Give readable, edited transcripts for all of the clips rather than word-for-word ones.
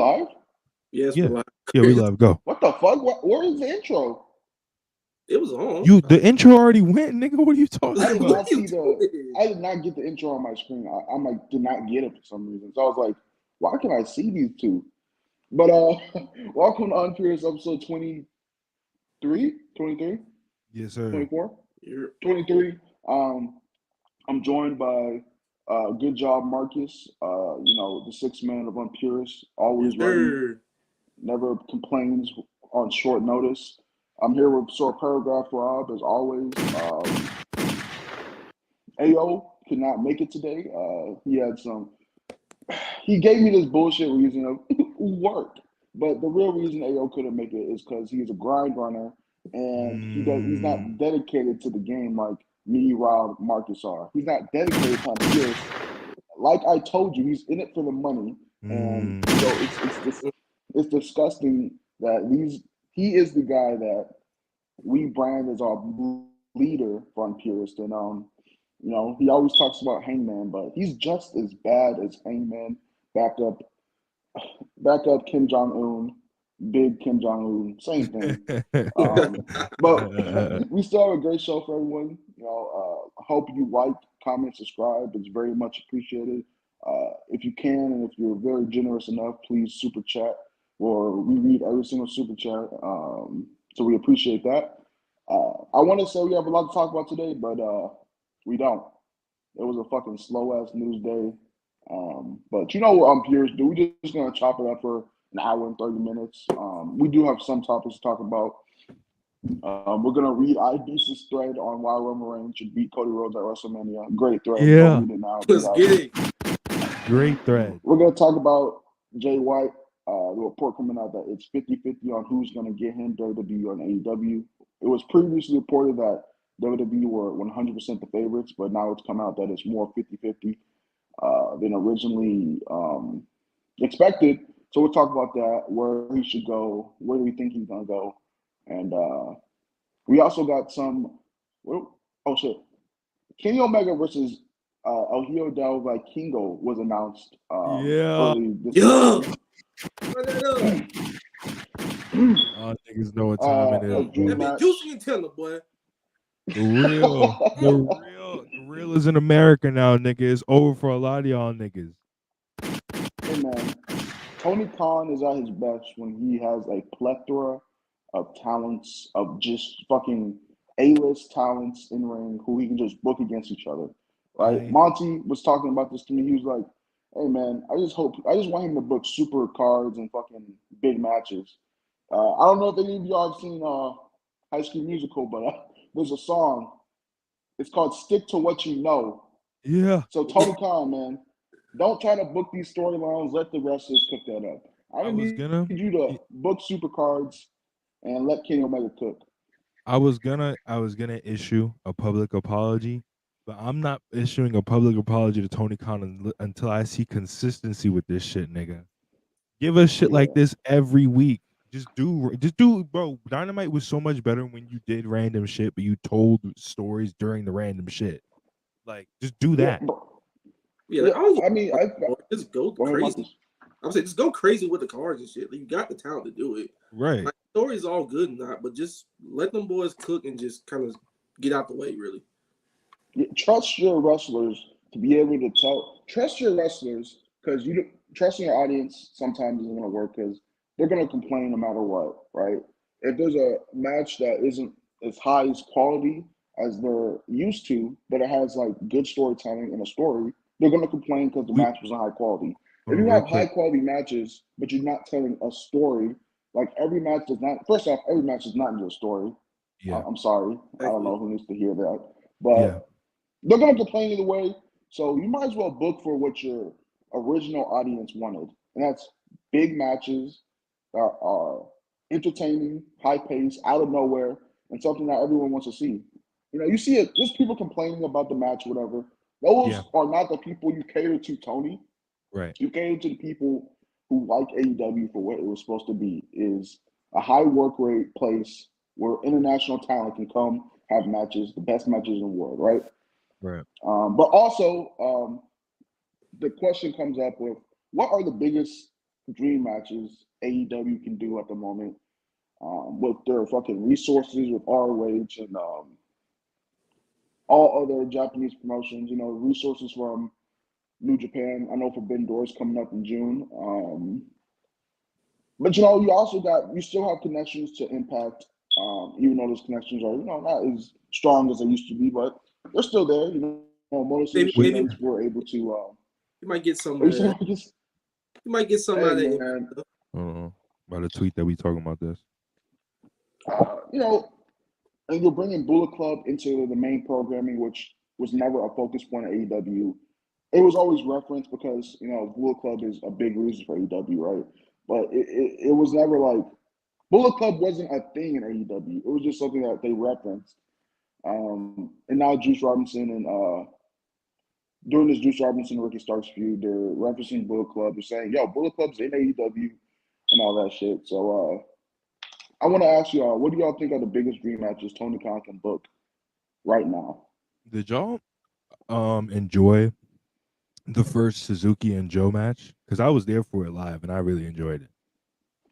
live? Yes, Yeah. we're live. Yeah, we live. Go. What the fuck? Where is the intro? It was on. The intro already went, nigga. What are you talking I did about? not see I did not get the intro on my screen. I'm like, did not get it for some reason. So I was like, why can I see these two? But welcome to UnPurists episode 23? 23? Yes, sir. 24? You're 23. I'm joined by good job, Marcus. The sixth man of UnPurists, always ready, never complains on short notice. I'm here with Short Paragraph Rob, as always. AO could not make it today. He gave me this bullshit reason of work. But the real reason AO couldn't make it is because he's a grind runner and he's not dedicated to the game like me, Rob, Marcus are. He's not dedicated to this. Like I told you, he's in it for the money. And it's disgusting that he is the guy that we brand as our leader for UnPurists. And he always talks about Hangman, but he's just as bad as Hangman. Back up Kim Jong-un, big Kim Jong-un, same thing. But we still have a great show for everyone. I hope you like, comment, subscribe. It's very much appreciated. If you can, and if you're very generous enough, please super chat, or we read every single super chat. So we appreciate that. I want to say we have a lot to talk about today, but we don't. It was a fucking slow ass news day. But you know what UnPurists do? We're just gonna chop it up for an hour and 30 minutes. We do have some topics to talk about. We're gonna read IBC's thread on why Roman Reigns should beat Cody Rhodes at WrestleMania. Great thread. Yeah. Read it now. Let's get it. Great thread. We're gonna talk about Jay White. The report coming out that it's 50-50 on who's gonna get him, WWE and AEW. It was previously reported that WWE were 100% the favorites, but now it's come out that it's more 50-50 than originally expected. So we'll talk about that, where he should go, where do we think he's going to go. And we also got some, Kenny Omega versus El Hijo del Vikingo was announced early this week. All niggas know what time it is. Dream That be match. juicy and tender, boy. The real is in America now, nigga. It's over for a lot of y'all niggas. Hey man, Tony Khan is at his best when he has a plethora of talents, of just fucking A-list talents in ring who he can just book against each other, right? Monty was talking about this to me. He was like, "Hey man, I just want him to book super cards and fucking big matches." I don't know if any of y'all have seen High School Musical, but there's a song. It's called "Stick to What You Know." Yeah. So Tony Khan, man, don't try to book these storylines. Let the wrestlers cook that up. I need you to book super cards and let Kenny Omega cook. I was gonna issue a public apology, but I'm not issuing a public apology to Tony Khan until I see consistency with this shit, nigga. Give us shit like this every week. Just do, bro. Dynamite was so much better when you did random shit, but you told stories during the random shit. Like, just do that. Just go crazy. I'm saying just go crazy with the cards and shit. Like, you got the talent to do it. Right. Like, the story's all good and not, but just let them boys cook and just kind of get out the way, really. Trust your wrestlers to be able to tell. Trust your wrestlers, because trusting your audience sometimes isn't going to work because they're going to complain no matter what, right? If there's a match that isn't as high as quality as they're used to, but it has like good storytelling and a story, they're going to complain because the match wasn't high quality. If you have high quality matches, but you're not telling a story, like every match does not. First off, every match is not just a story. Yeah. I'm sorry. I don't know who needs to hear that, but they're going to complain either way. So you might as well book for what your original audience wanted, and that's big matches that are entertaining, high pace, out of nowhere, and something that everyone wants to see. You see it. There's people complaining about the match, whatever. Those are not the people you cater to, Tony. Right. You cater to the people who like AEW for what it was supposed to be, is a high work rate place where international talent can come have matches, the best matches in the world, right? Right. But also, the question comes up with, what are the biggest dream matches AEW can do at the moment with their fucking resources, with ROH and all other Japanese promotions. You know, resources from New Japan. I know Forbidden Door is coming up in June. But you know, you still have connections to Impact, even though those connections are not as strong as they used to be, but they're still there. You know, most of the shipments were able to. You might get some. You might get some out of it. About a tweet that we talking about this. You know, and you're bringing Bullet Club into the main programming, which was never a focus point of AEW. It was always referenced because Bullet Club is a big reason for AEW, right? But it was never like Bullet Club wasn't a thing in AEW. It was just something that they referenced. And now Juice Robinson and during this Juice Robinson Ricky Starks feud, they're referencing Bullet Club. They're saying, "Yo, Bullet Club's in AEW," and all that shit. So I want to ask y'all, what do y'all think are the biggest dream matches Tony Khan can book right now? Did y'all enjoy the first Suzuki and Joe match? Because I was there for it live and I really enjoyed it.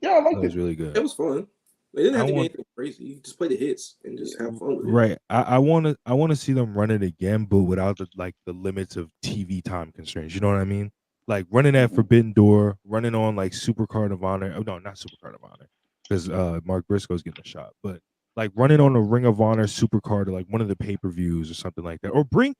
Yeah, I liked it. It was really good. It was fun. They didn't have to get anything crazy. You just play the hits and just have fun with it. Right. I want to see them run it again, but without the limits of TV time constraints. You know what I mean? Like running at Forbidden Door, running on like Supercard of Honor. Oh no, not Supercard of Honor, because Mark Briscoe's getting a shot. But like running on a Ring of Honor Supercard or like one of the pay-per-views or something like that. Or bring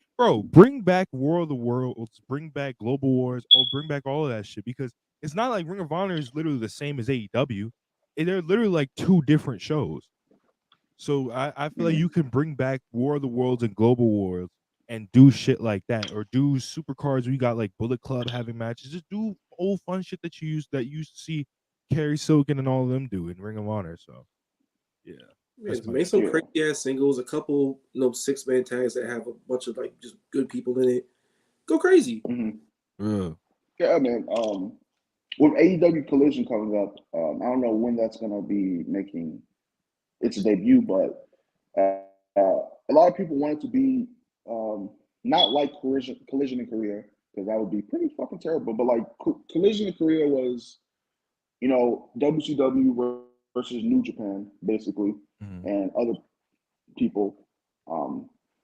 back War of the Worlds, bring back Global Wars, or bring back all of that shit, because it's not like Ring of Honor is literally the same as AEW. They're literally like two different shows. So I feel like you can bring back War of the Worlds and Global Wars and do shit like that, or do Supercards where you got like Bullet Club having matches. Just do old fun shit that you used to see Kerry Silken and all of them do in Ring of Honor. So yeah. Make some crazy ass singles, a couple 6-man tags that have a bunch of like just good people in it. Go crazy. Yeah, man. With AEW Collision coming up, I don't know when that's gonna be making its debut, but a lot of people want it to be not like Collision in Korea, because that would be pretty fucking terrible. But like Collision in Korea was, WCW versus New Japan, basically, and other people.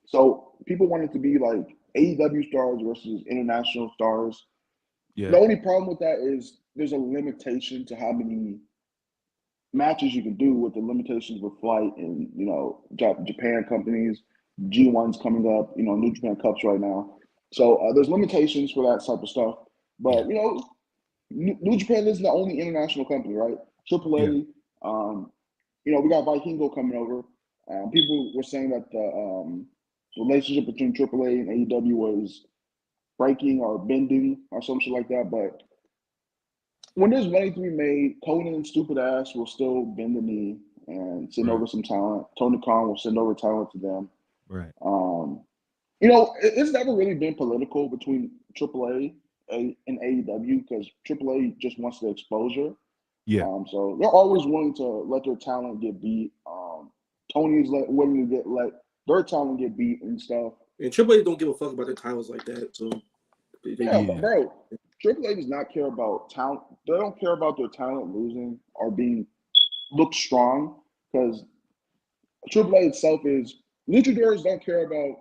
So people want it to be like AEW stars versus international stars. Yeah. The only problem with that is there's a limitation to how many matches you can do, with the limitations with flight and Japan companies. G1's coming up, New Japan Cups right now. So there's limitations for that type of stuff. But New Japan isn't the only international company, right? AAA. We got Vikingo coming over. People were saying that the relationship between AAA and AEW was breaking or bending or some shit like that. But when there's money to be made, Conan's stupid ass will still bend the knee and send over some talent. Tony Khan will send over talent to them. Right. It's never really been political between AAA and AEW, because AAA just wants the exposure. Yeah. So they're always willing to let their talent get beat. Tony's willing to let their talent get beat and stuff. And AAA don't give a fuck about their titles like that. So bro. AAA does not care about talent. They don't care about their talent losing or being look strong, because AAA itself is luchadors don't care about.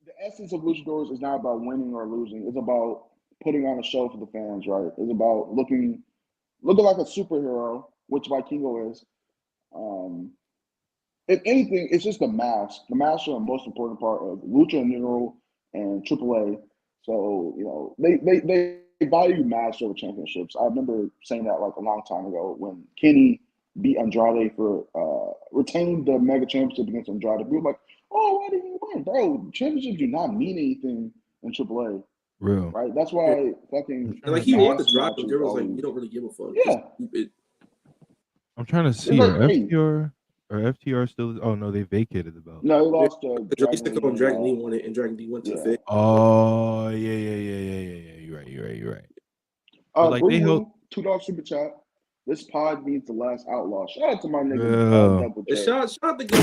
The essence of luchadors is not about winning or losing. It's about putting on a show for the fans, right? It's about looking like a superhero, which Vikingo is. If anything, it's just the mask. The masks are the most important part of Lucha in general and AAA. So, they value masks over championships. I remember saying that like a long time ago when Kenny beat Andrade for retained the Mega Championship against Andrade. People were like, "Oh, why didn't you win, bro? Championships do not mean anything in AAA." Real. Right? That's why fucking like he wanted to drop it. There was like, you don't really give a fuck. Yeah. I'm trying to see FTR still. Oh no, they vacated the belt. No, they lost. Dragon Lee won it, and Dragon Lee went to the Fed. Oh yeah. You're right. Like they held $2 super chat. This pod needs the last outlaw. Shout out to my nigga. Double J. Shout out to Gil.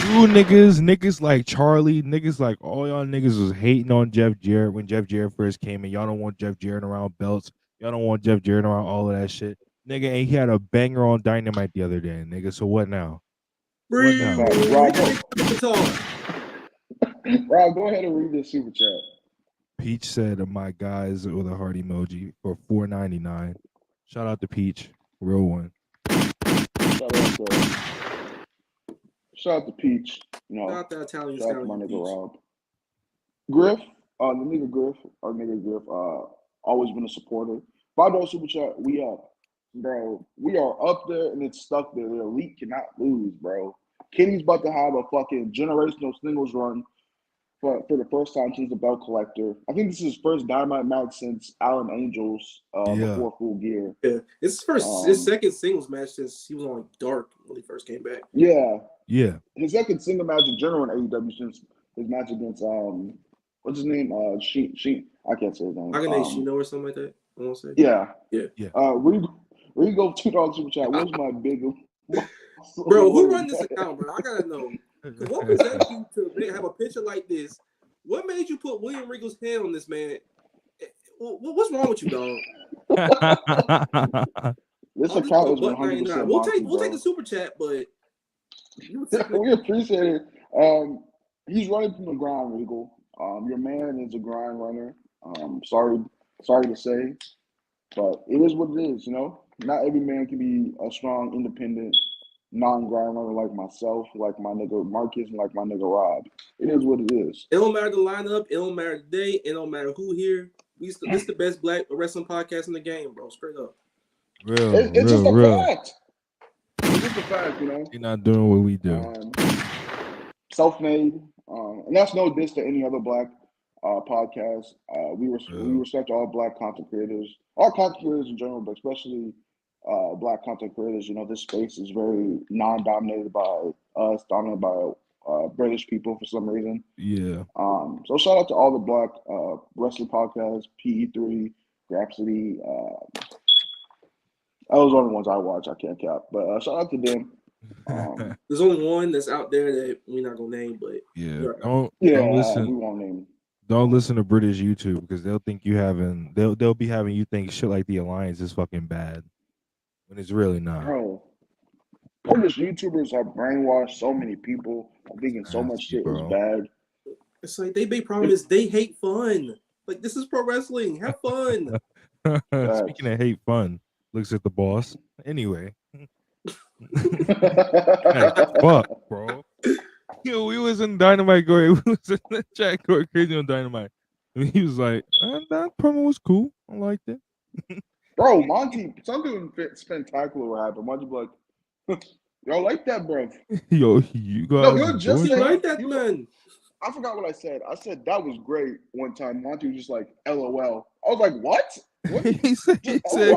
You niggas like Charlie, niggas like all y'all niggas was hating on Jeff Jarrett when Jeff Jarrett first came in. Y'all don't want Jeff Jarrett around belts. Y'all don't want Jeff Jarrett around all of that shit. Nigga, and he had a banger on Dynamite the other day, nigga. So what now? What now? Rob, go ahead and read this super chat. Peach said, "My guys" with a heart emoji for $4.99. Shout out to Peach, real one. Shout out to Peach. You know, shout out to my nigga Rob. Griff, the nigga Griff, always been a supporter. $5 super chat. We up, bro. We are up there and it's stuck there. The elite cannot lose, bro. Kenny's about to have a fucking generational singles run for the first time since the belt collector. I think this is his first Dynamite match since Alan Angels before Full Gear. Yeah, it's his second singles match since he was on Dark when he first came back. Yeah. His second single match in general in AEW since his match against what's his name? She I can't say his name. Shino or something like that. I want to say. Yeah. Rigo $2 super chat. Where's my big? Bro, who run this account, bro? I gotta know. What possessed you to have a picture like this? What made you put William Regal's hand on this man? What's wrong with you, dog? This account is 100%. We'll take the super chat, but we appreciate it. He's running from the grind, Regal. Your man is a grind runner. Sorry to say, but it is what it is. You know, not every man can be a strong, independent, non-grind runner like myself, like my nigga Marcus, and like my nigga Rob. It is what it is. It don't matter the lineup. It don't matter the day. It don't matter who here. This is the best black wrestling podcast in the game, bro. Straight up. It's just a fact. It's just a fact, you know. You're not doing what we do. Self-made, and that's no diss to any other black podcast. We respect all black content creators, all content creators in general, but especially black content creators. You know, this space is very non-dominated by us, dominated by British people for some reason. Yeah. So shout out to all the black wrestling podcasts, PE3, Rhapsody. Those are the ones I watch. I can't cap, but shout out to them. There's only one that's out there that we're not gonna name, but don't listen. We won't name. Don't listen to British YouTube because they'll think they'll be having you think shit like the Alliance is fucking bad when it's really not. Bro, British YouTubers have brainwashed so many people thinking so much shit is bad. It's like they big problem is they hate fun. Like, this is pro wrestling. Have fun. Speaking of hate fun, looks at the boss. Anyway. Fuck, bro. Yo, we was in Dynamite going. We was in the chat going crazy on Dynamite. And he was like, that promo was cool. I liked it. Bro, Monty, something spectacular happened. Monty be like, yo, like that, bro. Yo, you guys. No, just like that, man. I forgot what I said. I said that was great one time. Monty was just like, LOL. I was like, what? he said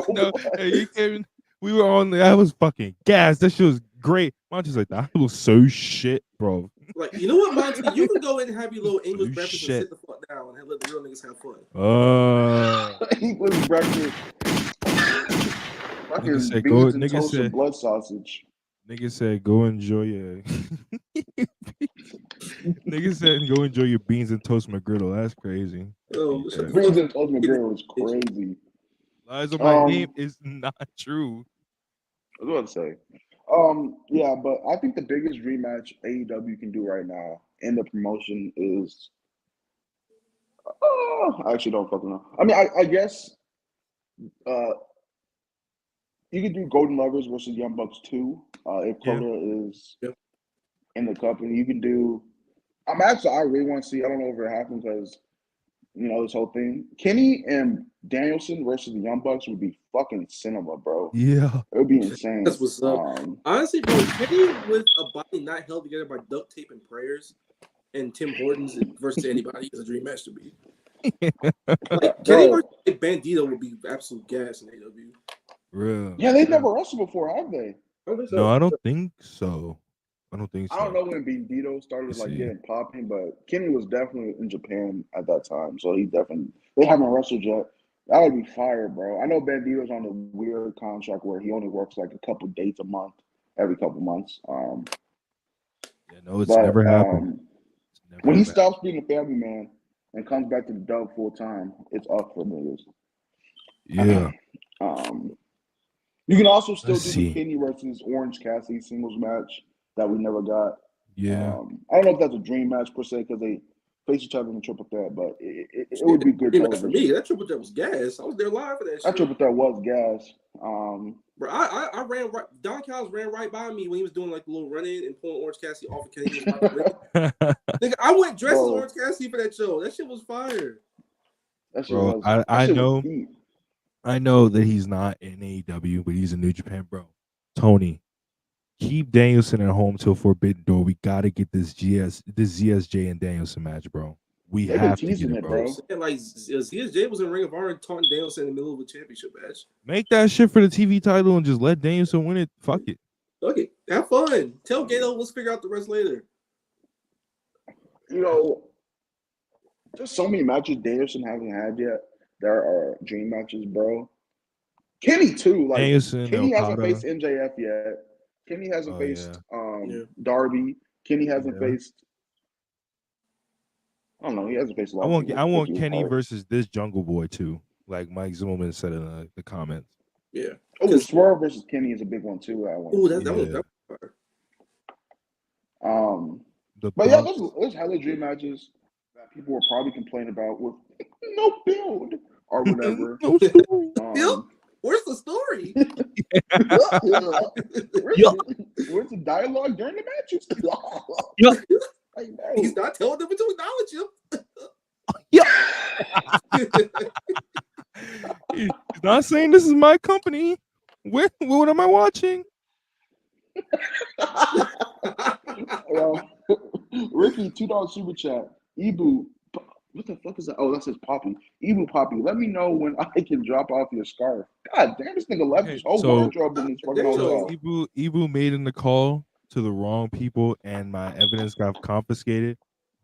no. Hey, you came. We were on. I was fucking gassed. That shit was great. Monty's like, that was so shit, bro. Like, you know what, Monty? You can go in and have your little English breakfast and sit the fuck down and let the real niggas have fun. English breakfast. Nigga said, blood sausage. Nigga said, go enjoy your. Nigga said, go enjoy your beans and toast McGriddle. That's crazy. Beans and toast McGriddle is crazy. Lies on my name is not true. I was about to say. Yeah, but I think the biggest dream match AEW can do right now in the promotion is. I actually don't fucking know. I mean, I guess. You could do Golden Lovers versus Young Bucks 2 if Coda is in the company. You can do. I really want to see. I don't know if it happens because, you know, this whole thing. Kenny and Danielson versus the Young Bucks would be fucking cinema, bro. Yeah, it would be insane. That's what's up. Honestly, bro, Kenny with a body not held together by duct tape and prayers, and Tim Hortons versus anybody is a dream match to be. Like, Kenny versus Bandito would be absolute gas in AEW. Real. Yeah, they've never wrestled before, have they? No, I don't think so. I don't know when Bandito started getting popping, but Kenny was definitely in Japan at that time, so they haven't wrestled yet. That would be fire, bro. I know Bandito's on a weird contract where he only works like a couple dates a month, every couple months. It's never happened. When he stops being a family man and comes back to the dub full time, it's up for niggas. Yeah. You can also still Let's do see. the Kenny versus Orange Cassidy singles match that we never got. Yeah. I don't know if that's a dream match per se because they face each other in a triple threat, but it would be good television. For me, that triple threat was gas. I was there live for that shit. That triple threat was gas. Bro, I ran right. Don Callis ran right by me when he was doing like a little run-in and pulling Orange Cassidy off of Kenny. Nigga, I went dressed as Orange Cassidy for that show. That shit was fire. That shit Bro, was. I know that he's not in AEW, but he's in New Japan, bro. Tony, keep Danielson at home till Forbidden Door. We gotta get this ZSJ and Danielson match, bro. We have to get it, bro. Like ZSJ was in Ring of Honor taunting Danielson in the middle of a championship match. Make that shit for the TV title and just let Danielson win it. Fuck it. Fuck it. Have fun. Tell Gato let's figure out the rest later. You know, there's so many matches Danielson hasn't had yet. There are dream matches, bro. Kenny too. Like Danielson, Kenny Okada. hasn't faced MJF yet. Kenny hasn't faced Darby. Kenny hasn't faced. I don't know. He hasn't faced a lot. I want Kenny versus this Jungle Boy too, like Mike Zimmerman said in the comments. Yeah. Oh, Swerve versus Kenny is a big one too. Oh, that one. But yeah, there's hella dream matches that people will probably complain about with no build or whatever. Where's the story? Where's the dialogue during the matches? Like, he's not telling them to acknowledge him. He's not saying this is my company. What am I watching? Ricky, $2 super chat. Ibu, what the fuck is that? Oh, that says Poppy. Ibu Poppy, let me know when I can drop off your scarf. God damn, this nigga left his whole wardrobe in his fucking hotel. Ibu made in the call to the wrong people, and my evidence got confiscated.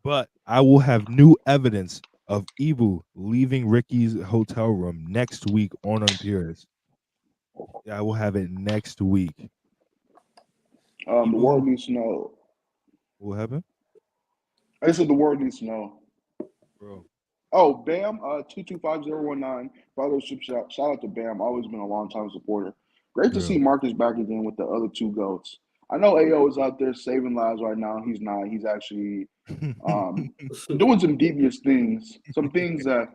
But I will have new evidence of Ibu leaving Ricky's hotel room next week on UnPurists. I will have it next week. The world needs to know. What happened? I said the world needs to know. Bro. Oh, Bam, 225019. Father super shout out to Bam. Always been a long time supporter. Great to see Marcus back again with the other two goats. I know AO is out there saving lives right now. He's not. He's actually doing some devious things. Some things that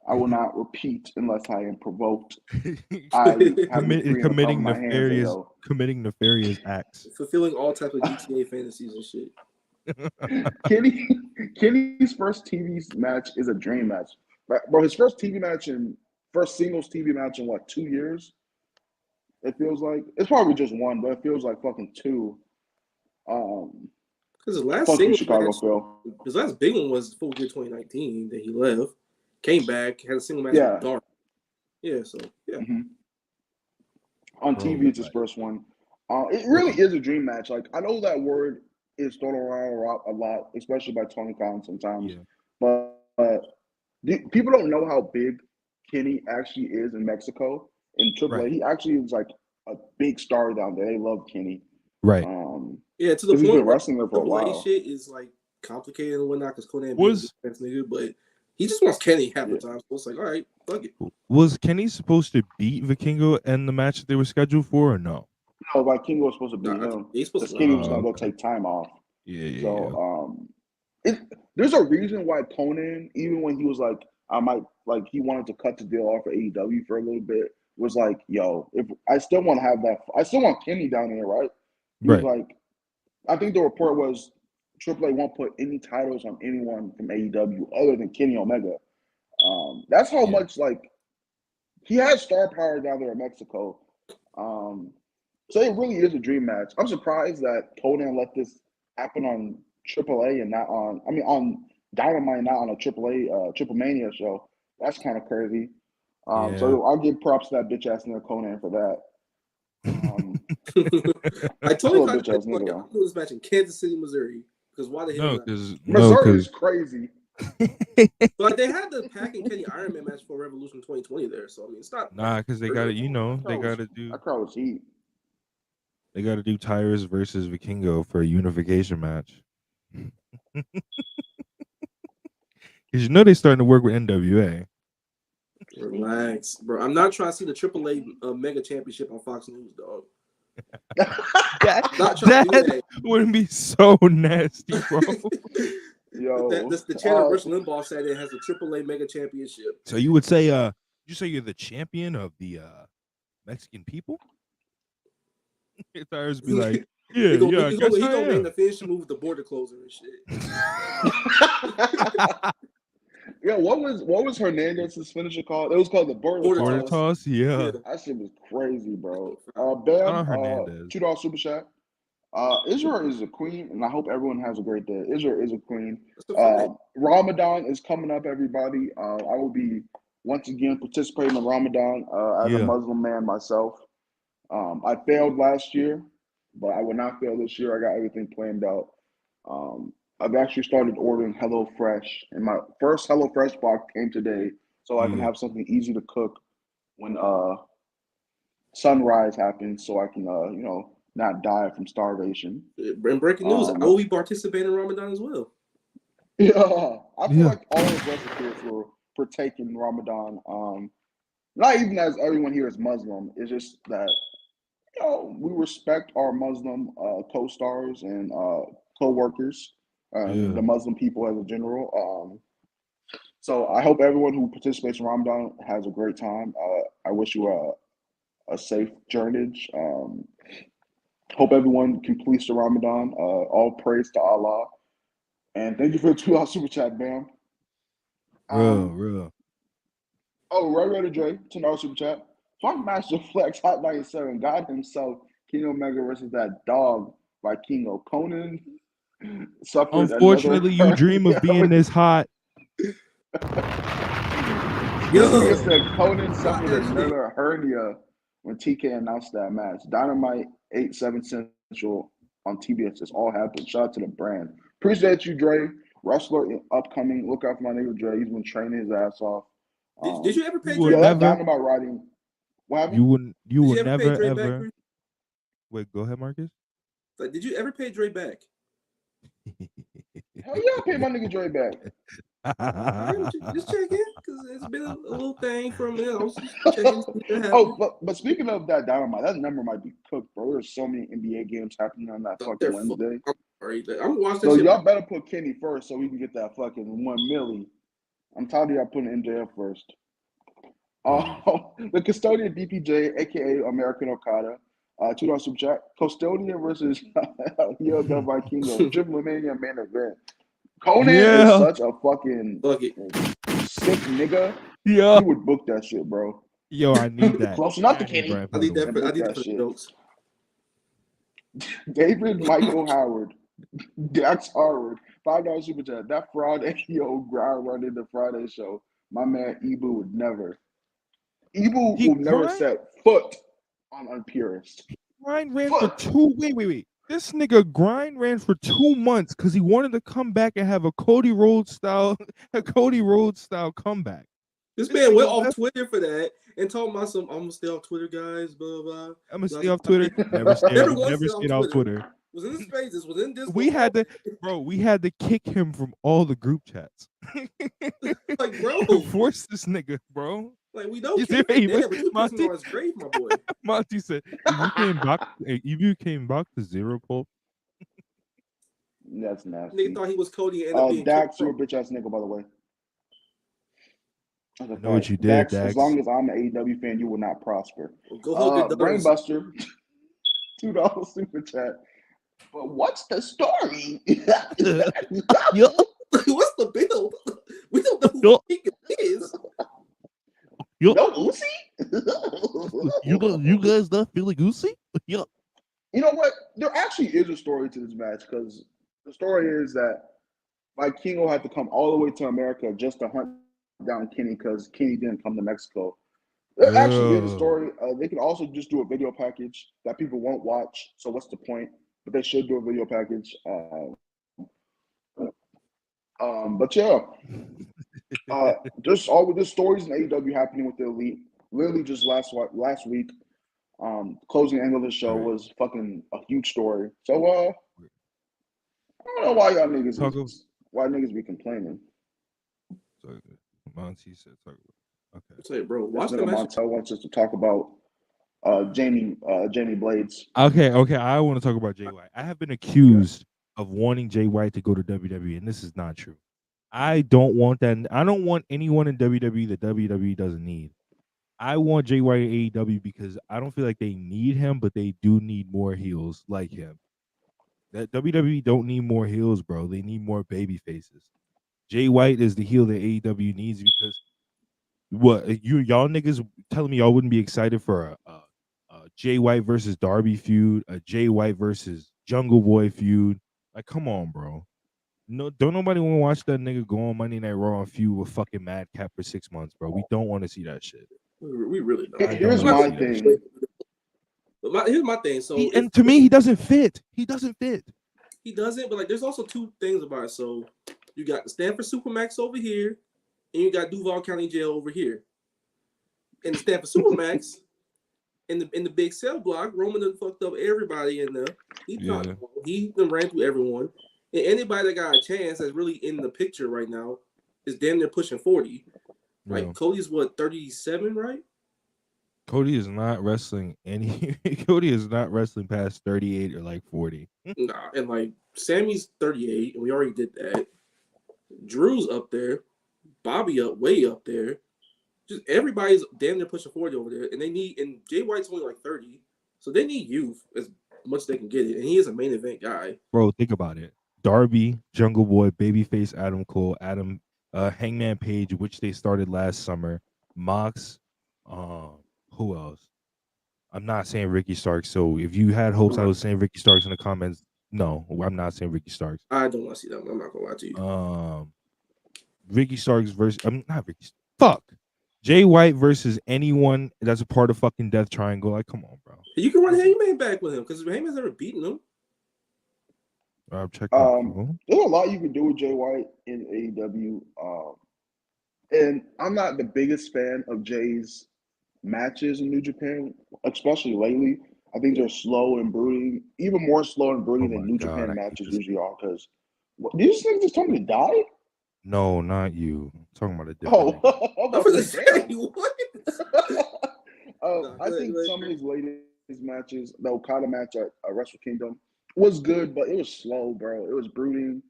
I will not repeat unless I am provoked. Committing nefarious acts. Fulfilling all types of GTA fantasies and shit. Kenny's first TV match is a dream match. Bro, his first singles TV match in what, 2 years? It feels like it's probably just one, but it feels like fucking two. Because his last his last big one was Full Gear 2019 that he left, came back, had a single match with Dark. Yeah, so yeah. Mm-hmm. On TV, it's his first one. It really is a dream match. Like, I know that word is thrown around a lot, especially by Tony Khan sometimes. Yeah. But people don't know how big Kenny actually is in Mexico. In AAA, he actually is like a big star down there. They love Kenny. Right. Yeah, to the point he's been wrestling there for a while. Shit is like complicated and whatnot because Conan was nigga, but he just wants Kenny half the time. So it's like, all right, fuck it. Was Kenny supposed to beat Vikingo in the match that they were scheduled for, or no? No, Vikingo was supposed to beat him. Because Kenny was gonna go take time off. There's a reason why Conan, even when he was like, he wanted to cut the deal off for AEW for a little bit, was like, yo, if I still want to have that, I still want Kenny down here, right? He was like, I think the report was AAA won't put any titles on anyone from AEW other than Kenny Omega. That's how much he has star power down there in Mexico. So it really is a dream match. I'm surprised that Conan let this happen on AAA and not on Dynamite, not on a AAA Triple Mania show. That's kind of crazy. So I'll give props to that bitch ass nigga Conan for that. I told you to do this match in Kansas City, Missouri. Because why the hell? Missouri is crazy. But they had the Pac and Kenny Iron Man match for Revolution 2020 there, so I mean it's not. Nah, because they got to, they got to do. That crowd was heat. They got to do Tyrus versus Vikingo for a unification match. Because they're starting to work with NWA. Relax, bro. I'm not trying to see the AAA Mega Championship on Fox News, dog. Not trying to do That wouldn't be so nasty, bro. Yo, the channel Rush Limbaugh said it has a AAA Mega Championship. So you would say, you say you're the champion of the Mexican people? It's ours be like, yeah, He yeah. gonna name the finishing move with the border closer and shit. yeah. What was Hernandez's finisher called? It was called the border Border toss, yeah. That shit was crazy, bro. Shout Bam, out Hernandez. $2 super chat. Israel is a queen, and I hope everyone has a great day. Israel is a queen. Ramadan is coming up, everybody. I will be once again participating in Ramadan as a Muslim man myself. I failed last year, but I will not fail this year. I got everything planned out. I've actually started ordering HelloFresh, and my first HelloFresh box came today, so I can have something easy to cook when sunrise happens, so I can not die from starvation. And breaking news, I will be participating in Ramadan as well. Yeah, I feel like all of us here will partake in Ramadan. Not even as everyone here is Muslim. It's just that we respect our Muslim co-stars and co-workers, the Muslim people as a general. So I hope everyone who participates in Ramadan has a great time. I wish you a safe journey. Hope everyone completes the Ramadan. All praise to Allah. And thank you for the $2 super chat, Bam. Real. Oh, Ray Dre, $10 super chat. Funk Master Flex, Hot 97, God himself, King Omega versus that dog by Kingo. Conan suffered Unfortunately, you dream of being this hot. Yo, said Conan suffered another hernia when TK announced that match. Dynamite 8/7 Central on TBS. This all happened. Shout out to the brand. Appreciate you, Dre. Wrestler upcoming. Look out for my nigga Dre. He's been training his ass off. Did you ever pay Dre back? Dynamite riding. What happened? You would never pay Dre ever. Back? Wait, go ahead, Marcus. Like, did you ever pay Dre back? Hell yeah, I paid my nigga Dre back. Just checking, because it's been a little thing for a minute. I was just checking. But speaking of that Dynamite, that number might be cooked, bro. There's so many NBA games happening on that fucking Wednesday. I'm watching so y'all better put Kenny first so we can get that fucking $1 million. I'm tired of y'all putting MJF first. The custodian DPJ, aka American Okada, $2 super chat. Custodian versus Yo Del Vikingo, Triple Mania main event. Conan is such a fucking sick nigga. Yeah, he would book that shit, bro. Yo, I need that. Close enough to Kenny. I need that for shit. Jokes. David Michael Howard, Dax Harvard, $5 super chat. That Friday, grind running the Friday show. My man Ibu would never. Ibu will never set foot on UnPurists. Grind ran for two. Wait. This nigga Grind ran for 2 months because he wanted to come back and have a Cody Rhodes style comeback. This man went off Twitter for that and told me I'm gonna stay off Twitter, guys. Blah blah. I'm gonna stay off Twitter. Never stayed off Twitter. Was in his spaces. Was in this. We had to kick him from all the group chats. Like, bro, force this nigga, bro. Like, we don't care. But you put him on his grave, my boy. Monty said, if you came back to zero pulp. That's nasty. Nigga thought he was Cody and ended up being Dax, you're a bitch ass nigga, by the way. I know what you did, Dax. As long as I'm an AEW fan, you will not prosper. Well, go hold your Brainbuster, $2 super chat. But what's the story? What's the build? We don't know who he is. No Uzi? you guys not feeling Uzi? Yeah. You know what? There actually is a story to this match because the story is that Vikingo had to come all the way to America just to hunt down Kenny because Kenny didn't come to Mexico. There actually is a story. They can also just do a video package that people won't watch. So what's the point? But they should do a video package. But yeah, just all with the stories in AEW happening with the Elite. Literally just last week, closing end of the show was fucking a huge story. So I don't know why y'all niggas be complaining. Monty said, Okay. Say, bro, This watch the nigga match. Montel wants us to talk about Jamie Blades. Okay. I want to talk about Jay White. I have been accused of wanting Jay White to go to WWE, and this is not true. I don't want that. I don't want anyone in WWE that WWE doesn't need. I want Jay White in AEW because I don't feel like they need him, but they do need more heels like him. That WWE don't need more heels, bro. They need more baby faces. Jay White is the heel that AEW needs because y'all niggas telling me y'all wouldn't be excited for a Jay White versus Darby feud, a Jay White versus Jungle Boy feud. Like, come on, bro. No, don't nobody want to watch that nigga go on Monday Night Raw and feud with fucking Madcap for 6 months, bro. We don't want to see that shit. We really don't. Here's my thing. Here's my thing. So, and to me, he doesn't fit. He doesn't fit. He doesn't, but like, there's also two things about it. So, you got the Stanford Supermax over here, and you got Duval County Jail over here. In the Stanford Supermax, in the big cell block, Roman done fucked up everybody in there. He done ran through everyone. And anybody that got a chance that's really in the picture right now is damn near pushing 40. Like, Cody's what, 37, right? Cody is not wrestling Cody is not wrestling past 38 or like 40. Nah, and like Sammy's 38, and we already did that. Drew's up there, Bobby way up there. Just everybody's damn near pushing 40 over there, and Jay White's only like 30, so they need youth as much as they can get it, and he is a main event guy. Bro, think about it. Darby, Jungle Boy, Babyface, Adam Cole, Hangman Page, which they started last summer, Mox, who else? I'm not saying Ricky Starks. So if you had hopes I was saying Ricky Starks in the comments, no, I'm not saying Ricky Starks. I don't want to see that. I'm not gonna lie to you. Ricky Starks versus not Ricky. Fuck. Jay White versus anyone that's a part of fucking Death Triangle. Like, come on, bro. You can run Hangman back with him because Hangman's never beaten him. Check there's a lot you can do with Jay White in AEW. And I'm not the biggest fan of Jay's matches in New Japan, especially lately. I think they're slow and brooding, even more slow and brooding than New Japan matches usually are. Because these things just told me to die. No, not you. I'm talking about a different. I was gonna say what? I think some of his latest matches, the Okada match at Wrestle Kingdom, was good, but it was slow, bro. It was brooding.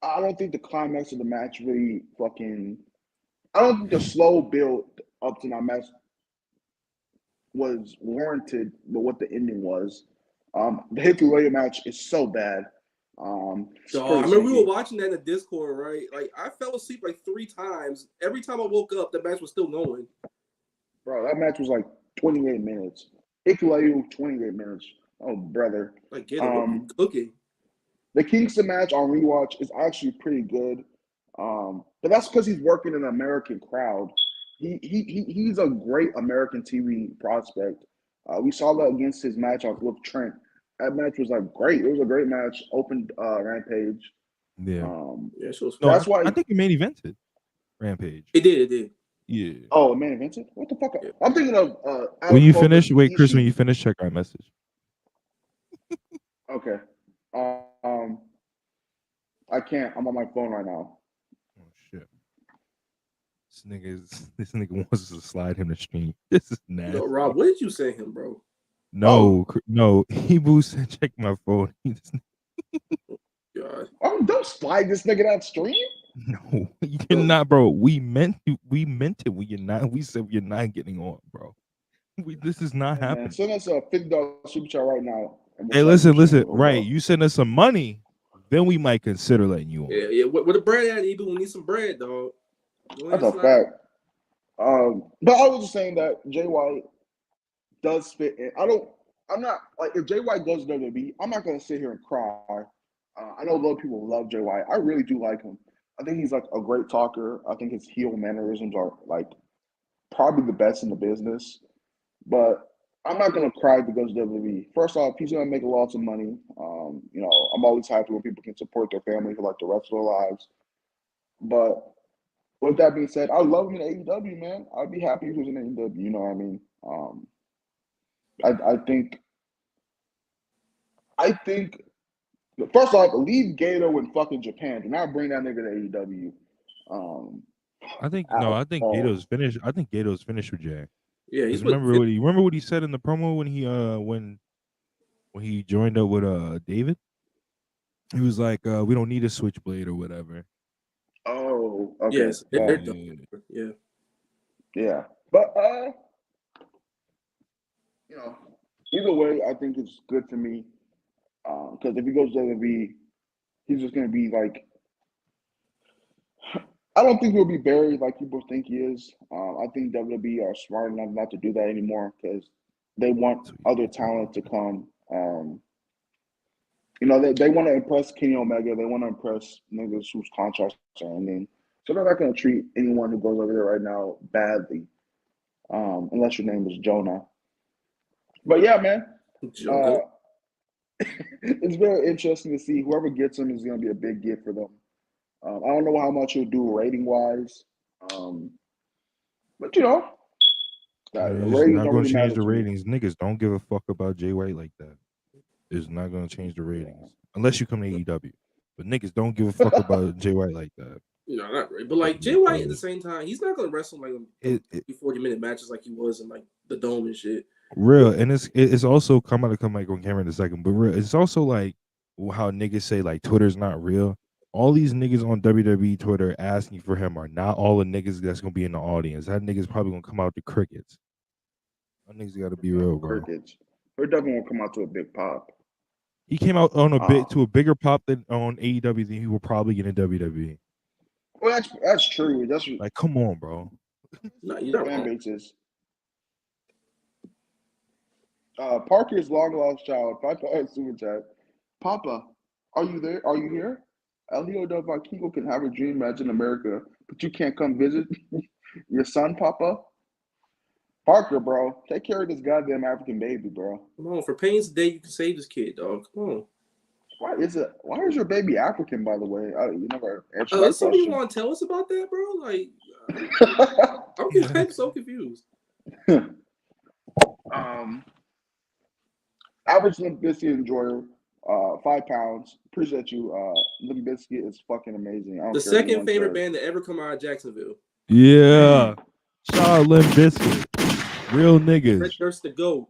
I don't think the climax of the match really I don't think the slow build up to that match was warranted, but what the ending was. The Hikuleo match is so bad. I remember we were watching that in the Discord, right? Like, I fell asleep like 3 times. Every time I woke up, the match was still going. Bro, that match was like 28 minutes. Hikuleo, 28 minutes. Oh, brother. Like, get him cooking. The Kingston match on rewatch is actually pretty good. But that's because he's working in an American crowd. He's a great American TV prospect. We saw that against his match with Trent. That match was like great. It was a great match. Opened Rampage. Yeah. That's why I think it main evented Rampage. It did. Yeah. Oh, man evented? What the fuck? Yeah. I'm thinking of when you finish. Wait, Chris. When you finish, check our message. Okay. I can't. I'm on my phone right now. Oh shit. This nigga wants us to slide him the stream. This is nasty. No, Rob, what did you say him, bro? No. Hebrew said check my phone. God. Don't slide this nigga that stream. No, you're not, bro. We meant it. We said you're not getting on, bro. This is not happening. Man, send us a $50 super chat right now. Hey, listen. Right, you send us some money, then we might consider letting you on. Yeah. Where the bread at, Eben? We need some bread, dog. That's a fact. But I was just saying that Jay White does fit in. I'm not like, if Jay White goes to WWE, I'm not gonna sit here and cry. I know a lot of people love Jay White. I really do like him. I think he's like a great talker. I think his heel mannerisms are like probably the best in the business. But I'm not gonna cry if he goes to WWE. First off, he's gonna make lots of money. I'm always happy when people can support their family for like the rest of their lives. But with that being said, I love him in AEW, man. I'd be happy if he was in AEW. You know what I mean? I think first off, leave Gato in fucking Japan. Do not bring that nigga to AEW. I think at no. I think all. Gato's finished. I think Gato's finished with Jay. Yeah, he's 'Cause with remember what he said in the promo when he joined up with David. He was like, "We don't need a switchblade or whatever." Oh, okay. Yes, they're done. Yeah. Yeah. But you know, either way, I think it's good for me. Because if he goes to WWE, he's just gonna be like, I don't think he'll be buried like people think he is. I think WWE are smart enough not to do that anymore because they want other talent to come. They want to impress Kenny Omega. They want to impress niggas whose contracts are ending. So they're not going to treat anyone who goes over there right now badly, unless your name is Jonah. But yeah, man, Joe. it's very interesting to see whoever gets him is going to be a big gift for them. I don't know how much he'll do rating wise, but It's ratings not don't gonna really change matter the to me. ratings. Niggas don't give a fuck about Jay White like that. It's not gonna change the ratings unless you come to AEW. But niggas don't give a fuck about Jay White like that. No, not really. But like Jay White at the same time, he's not gonna wrestle like 40-minute matches like he was in like the Dome and shit. Real, and it's also come like on camera in a second, but real, it's also like how niggas say like Twitter's not real. All these niggas on WWE Twitter asking for him are not all the niggas that's gonna be in the audience. That nigga's probably gonna come out the crickets. That niggas gotta be real, bro. Crickets. Her definitely won't come out to a big pop. He came out on a bigger pop than on AEW than he will probably get in WWE. Well, that's true. That's Like, come on, bro. No, you're not fan wrong. bases. Parker's long lost child, Papa super chat. Papa, are you there? Are you here? Elio Del Vaquero can have a dream match in America, but you can't come visit your son, Papa? Parker, bro, take care of this goddamn African baby, bro. Come on, for Payne's Day, you can save this kid, dog. Come on. Why is your baby African, by the way? You never answered that That's something you question. want to tell us about that, bro? Like, I'm so confused. Average Limp Bizkit enjoyer, 5 pounds. Appreciate you. Limp Bizkit is fucking amazing. I don't The care second anyone favorite says. band to ever come out of Jacksonville. Yeah. Shout out Limp Bizkit. Real niggas. Fred Durst the GOAT.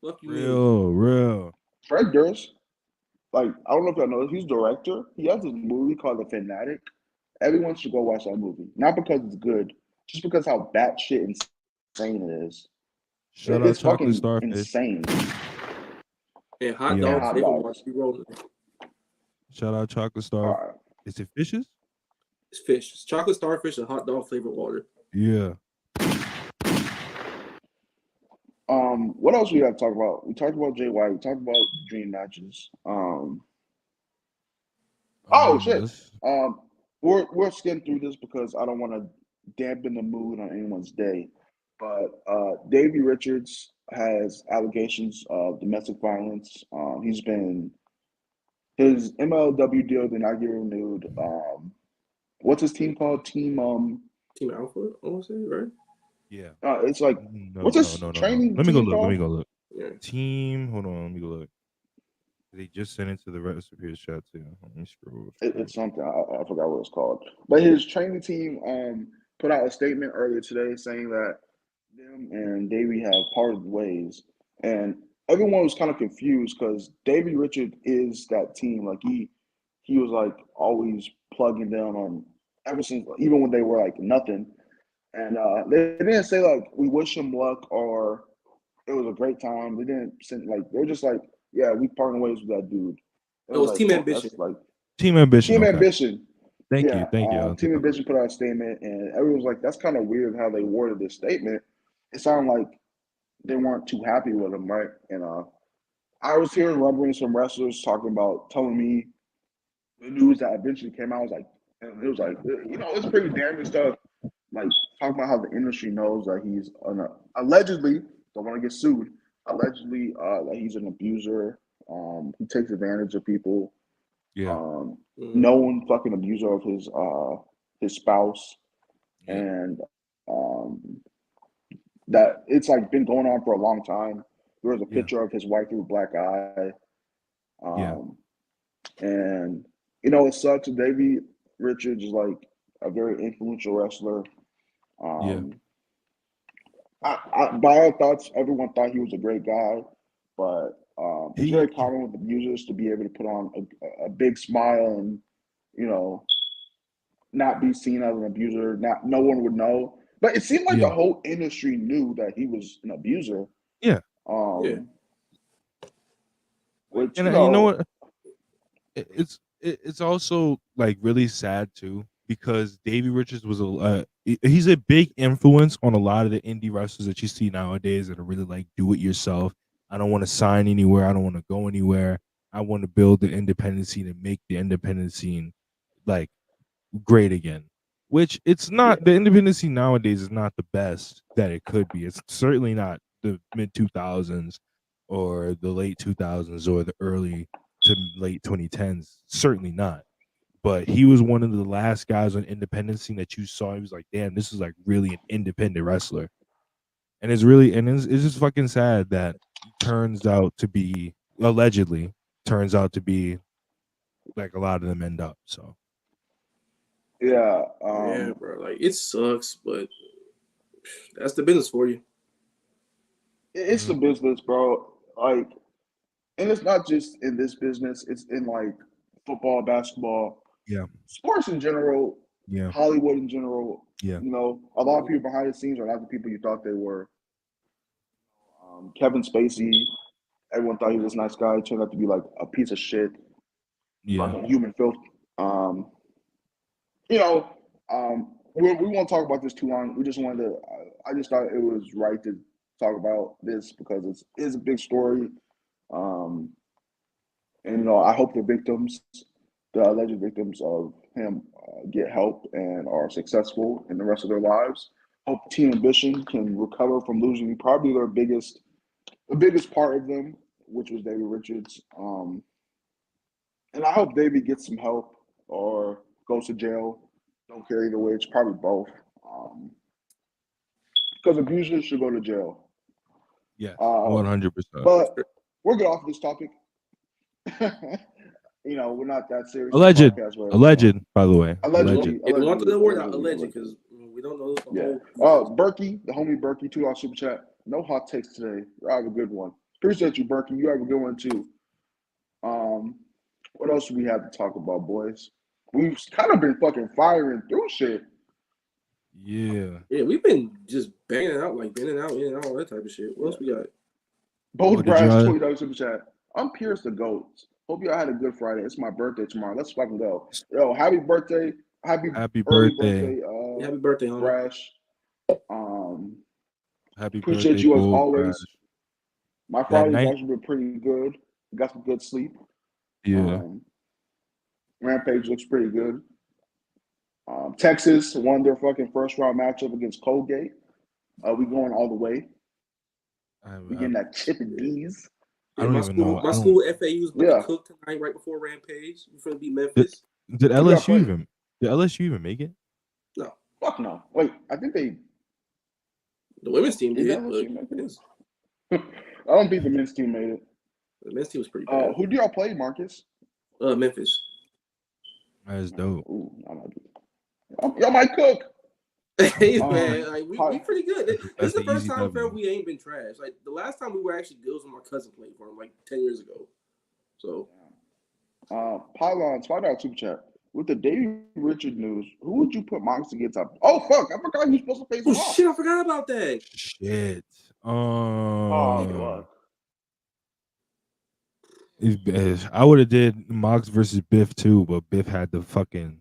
Fuck you, Real. Fred Durst, like, I don't know if y'all know, he's director. He has this movie called The Fanatic. Everyone should go watch that movie. Not because it's good, just because how batshit insane it is. Shout out It's Chocolate fucking Starfish. insane. And hot dogs. Hot They dogs. watch you rolling. Shout out Chocolate Star. Is it fishes? It's fish. It's chocolate starfish and hot dog flavored water. Yeah. What else we got to talk about? We talked about Jay White. We talked about dream matches. Shit. We'll skim through this because I don't want to dampen the mood on anyone's day. But Davey Richards has allegations of domestic violence. His MLW deal did not get renewed. What's his team called? Team Alpha, I want to say, right? Yeah. It's like what's his training? Let me go look. Called? Let me go look. Yeah. Team. Hold on. Let me go look. They just sent it to the recipes chat too. Let me scroll. It's something I forgot what it's called. But his training team put out a statement earlier today saying that them and Davey have parted ways, and everyone was kind of confused because Davey Richards is that team. Like he was like always plugging them on ever since, even when they were like nothing. And they didn't say like we wish him luck or it was a great time. They didn't send like they were just like, yeah, we parting ways with that dude. It was like, Team Ambition. Like Team Ambition. Team Okay. Ambition. Thank you. Team Ambition put out a statement, and everyone was like, "That's kind of weird how they worded this statement." It sounded like they weren't too happy with him, right? And I was hearing rumblings from wrestlers talking about telling me the news that eventually came out. It was like, it's pretty damning stuff. Like talking about how the industry knows that he's allegedly don't want to get sued. Allegedly, that he's an abuser. He takes advantage of people. Yeah. Known fucking abuser of his spouse, Yeah. and that it's like been going on for a long time. There was a picture of his wife with a black eye. And it sucks. Davey Richards is like a very influential wrestler. Yeah. By all thoughts, everyone thought he was a great guy, but it's He very common with abusers to be able to put on a big smile and, you know, not be seen as an abuser. Not no one would know, but it seemed like the yeah. whole industry knew that he was an abuser. Yeah. Yeah. Which And you know what? It's also like really sad too because Davey Richards was he's a big influence on a lot of the indie wrestlers that you see nowadays that are really like do it yourself. I don't want to sign anywhere. I don't want to go anywhere. I want to build the independent scene and make the independent scene like great again. Which it's not. The independent scene nowadays is not the best that it could be. It's certainly not the mid 2000s or the late 2000s or the early to late 2010s. Certainly not. But he was one of the last guys on independent scene that you saw. He was like, damn, this is like really an independent wrestler. And it's just fucking sad that he turns out to be allegedly turns out to be like a lot of them end up. So yeah, Yeah, bro. Like it sucks, but that's the business for you. it's the business, bro. Like, and it's not just in this business; it's in like football, basketball, yeah, sports in general, yeah, Hollywood in general. yeah. You know, a lot of people behind the scenes are not the people you thought they were. Kevin Spacey, everyone thought he was a nice guy. Turned out to be like a piece of shit, Yeah. fucking human filth. You know, we won't talk about this too long. We just wanted to. I just thought it was right to talk about this because it is a big story. Um, and you know, I hope the victims, the alleged victims of him, get help and are successful in the rest of their lives. Hope Team Ambition can recover from losing probably the biggest part of them, which was Davey Richards. And I hope Davey gets some help or goes to jail. Don't care either way. It's probably both. Because abusers should go to jail. Yes. Uh, 100%. but we'll get off this topic. You know, we're not that serious Alleged. podcast, but Alleged, by the way. allegedly, If you want the word out, allegedly, alleged, because we don't know the yeah. whole. Berkey, the homie Berkey, $2 super chat. No hot takes today. I have a good one. Appreciate you, Berkey. You have a good one too. What else do we have to talk about, boys? We've kind of been fucking firing through shit. Yeah. Yeah, we've been just banging out, like banging out, in and out, all that type of shit. What else we got? Both did Brass, y'all- $20 super chat. I'm Pierce the Goats. Hope y'all had a good Friday. It's my birthday tomorrow. Let's fucking go. Yo, happy birthday. Happy early birthday. Happy birthday, homie. Brash. Happy Appreciate birthday, you as Bull always. Crash. My That Friday's night. actually been pretty good. Got some good sleep. Yeah. Rampage looks pretty good. Texas won their fucking first round matchup against Colgate. We going all the way. We getting that chip and D's. I don't even know. My school FAU was about Yeah. to cook tonight, right before Rampage. We're gonna beat Memphis. Did Who y'all LSU even? Did LSU even make it? No, Fuck no. Wait, I think they. the women's team Did did, LSU but make it? I don't think the men's team made it. the men's team was pretty bad. Who do y'all play, Marcus? Memphis. That's dope. Ooh, y'all might cook. Hey man, like we pretty good. This That's is the an first easy time W. we ain't been trash. Like the last time we were actually good was when my cousin played for him, like 10 years ago. So Pylons, $5 super chat. With the Davey Richard news, who would you put Mox against up? Oh fuck, I forgot you supposed to face him off. shit, I forgot about that. Shit. Oh fuck. I would have did Mox versus Biff too, but Biff had the fucking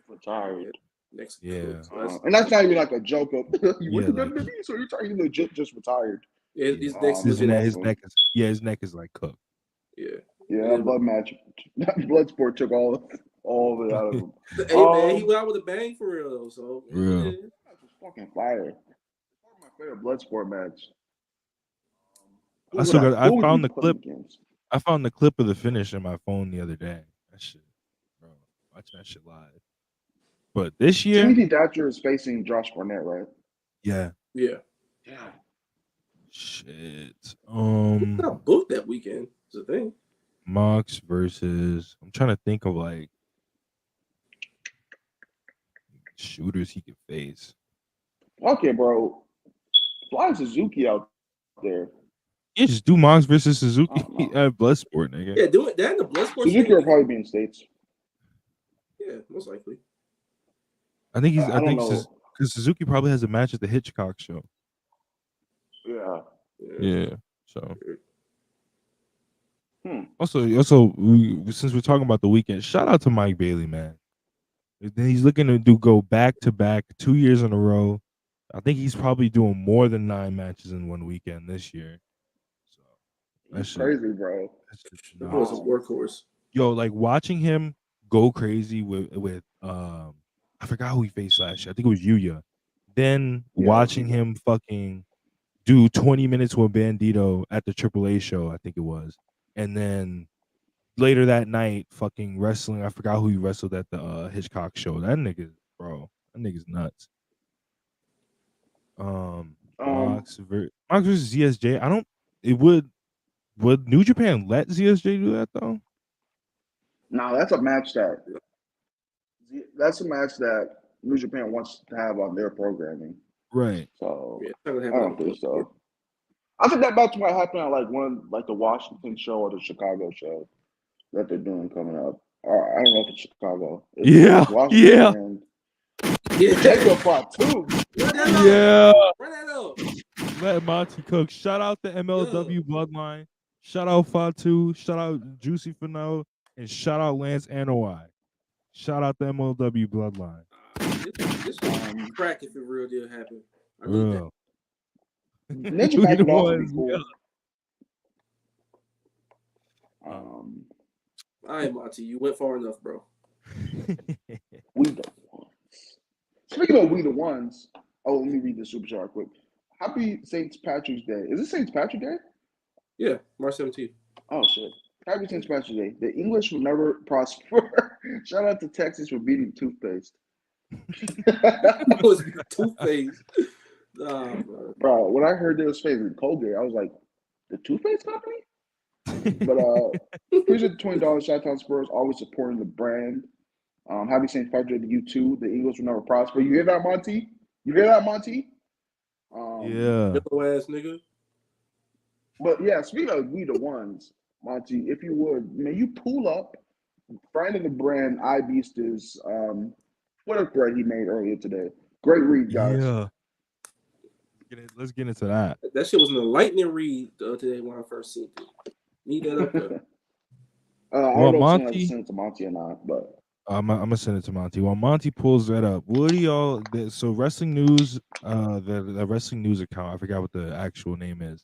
Retired. Next, Yeah. so And that's not even like a joke of you Yeah, went to like- WWE, so you're talking legit just retired. his Yeah. next his legit. neck is like cooked. Yeah. Yeah, that blood match, that blood sport took all of it out of him. Hey man, he went out with a bang for real though. So Real. yeah. That was fucking fire. My favorite blood sport match. I still got. I Who would found you the put clip. him against? I found the clip of the finish in my phone the other day. That shit, bro. Watching that shit live. But this year, Timothy Thatcher is facing Josh Barnett, right? yeah, Yeah. Yeah. shit. He's not booked that weekend. Is the thing. Mox versus. I'm trying to think of like. shooters he could face. Fuck it, bro. Fly Suzuki out there. Yeah, just do Mox versus Suzuki I don't know. at Bloodsport, nigga. Yeah, do it. That the Bloodsport Suzuki will probably be in States. Yeah, most likely. I think I don't know. because Suzuki probably has a match at the Hitchcock show. Yeah. Yeah. So. Also, since we're talking about the weekend, shout out to Mike Bailey, man. He's looking to go back to back 2 years in a row. I think he's probably doing more than 9 matches in one weekend this year. So that's crazy, bro. That was a workhorse. Yo, like watching him go crazy with I forgot who he faced last year. I think it was Yuya. Then watching him fucking do 20 minutes with Bandito at the AAA show, I think it was. And then later that night, fucking wrestling. I forgot who he wrestled at the Hitchcock show. That nigga's nuts. Mox versus ZSJ. I don't. It would New Japan let ZSJ do that though? No, that's a match that New Japan wants to have on their programming. Right. So I don't think so. I think that match might happen at like the Washington show or the Chicago show that they're doing coming up. Or I don't know if it's Chicago. It's Washington. Jacob fought too. Yeah. Let Monty cook. Shout out the MLW Bloodline. Shout out Fatu. Shout out Juicy Finau. And shout out Lance Anoa'i. Shout out the MLW Bloodline. This would crack if it real deal happened. Real. Ninja Mac would also be cool. All right, Monty, you went far enough, bro. We the ones. Speaking of we the ones, let me read the super chat quick. Happy St. Patrick's Day. Is it St. Patrick's Day? Yeah, March 17th. Oh shit. Happy St. Patrick's Day. The English will never prosper. Shout out to Texas for beating toothpaste. It was toothpaste. Bro, when I heard they was favoring Colgate, I was like, the toothpaste company? But appreciate the $20 shout out Spurs, always supporting the brand. Happy St. Patrick's Day to you too. The English will never prosper. You hear that, Monty? Yeah. Yellow ass nigga. But yeah, speaking of we the ones, Monty, if you would, may you pull up finding the brand iBeast's Twitter thread he made earlier today. Great read, guys. Yeah. Let's get into that. That shit was an enlightening read today when I first seen it. Need that up there. I don't know if someone sent it to Monty or not, but I'm gonna send it to Monty. While Monty pulls that up, what do y'all? So Wrestling News, the Wrestling News account, I forgot what the actual name is,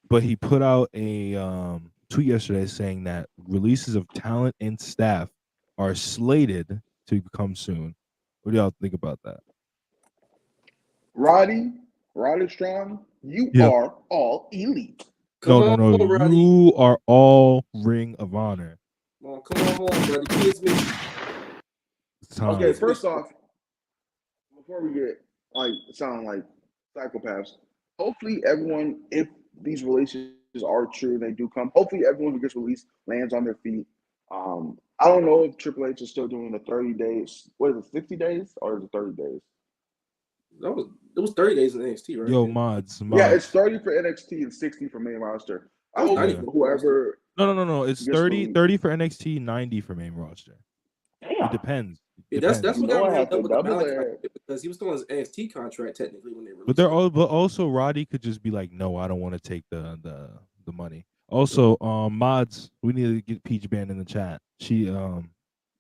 but he put out a tweet yesterday saying that releases of talent and staff are slated to come soon. What do y'all think about that? Roddy Strong, you are all elite. No. You are all Ring of Honor. Oh, come on, brother. Kids me. Okay, first off, before we get sound like psychopaths, hopefully everyone, if these releases are true, they do come. Hopefully everyone who gets released lands on their feet. I don't know if Triple H is still doing the 30 days. What is it, 60 days or is it 30 days? It was 30 days in NXT, right? Yo, mods. Yeah, it's 30 for NXT and 60 for main roster. I hope whoever. No. It's 30 for NXT, 90 for main roster. Damn. It depends. Yeah, that's what got me double because he was still on his NXT contract technically when they released. But also Roddy could just be like, no, I don't want to take the money. Also, mods, we need to get Peach Band in the chat. She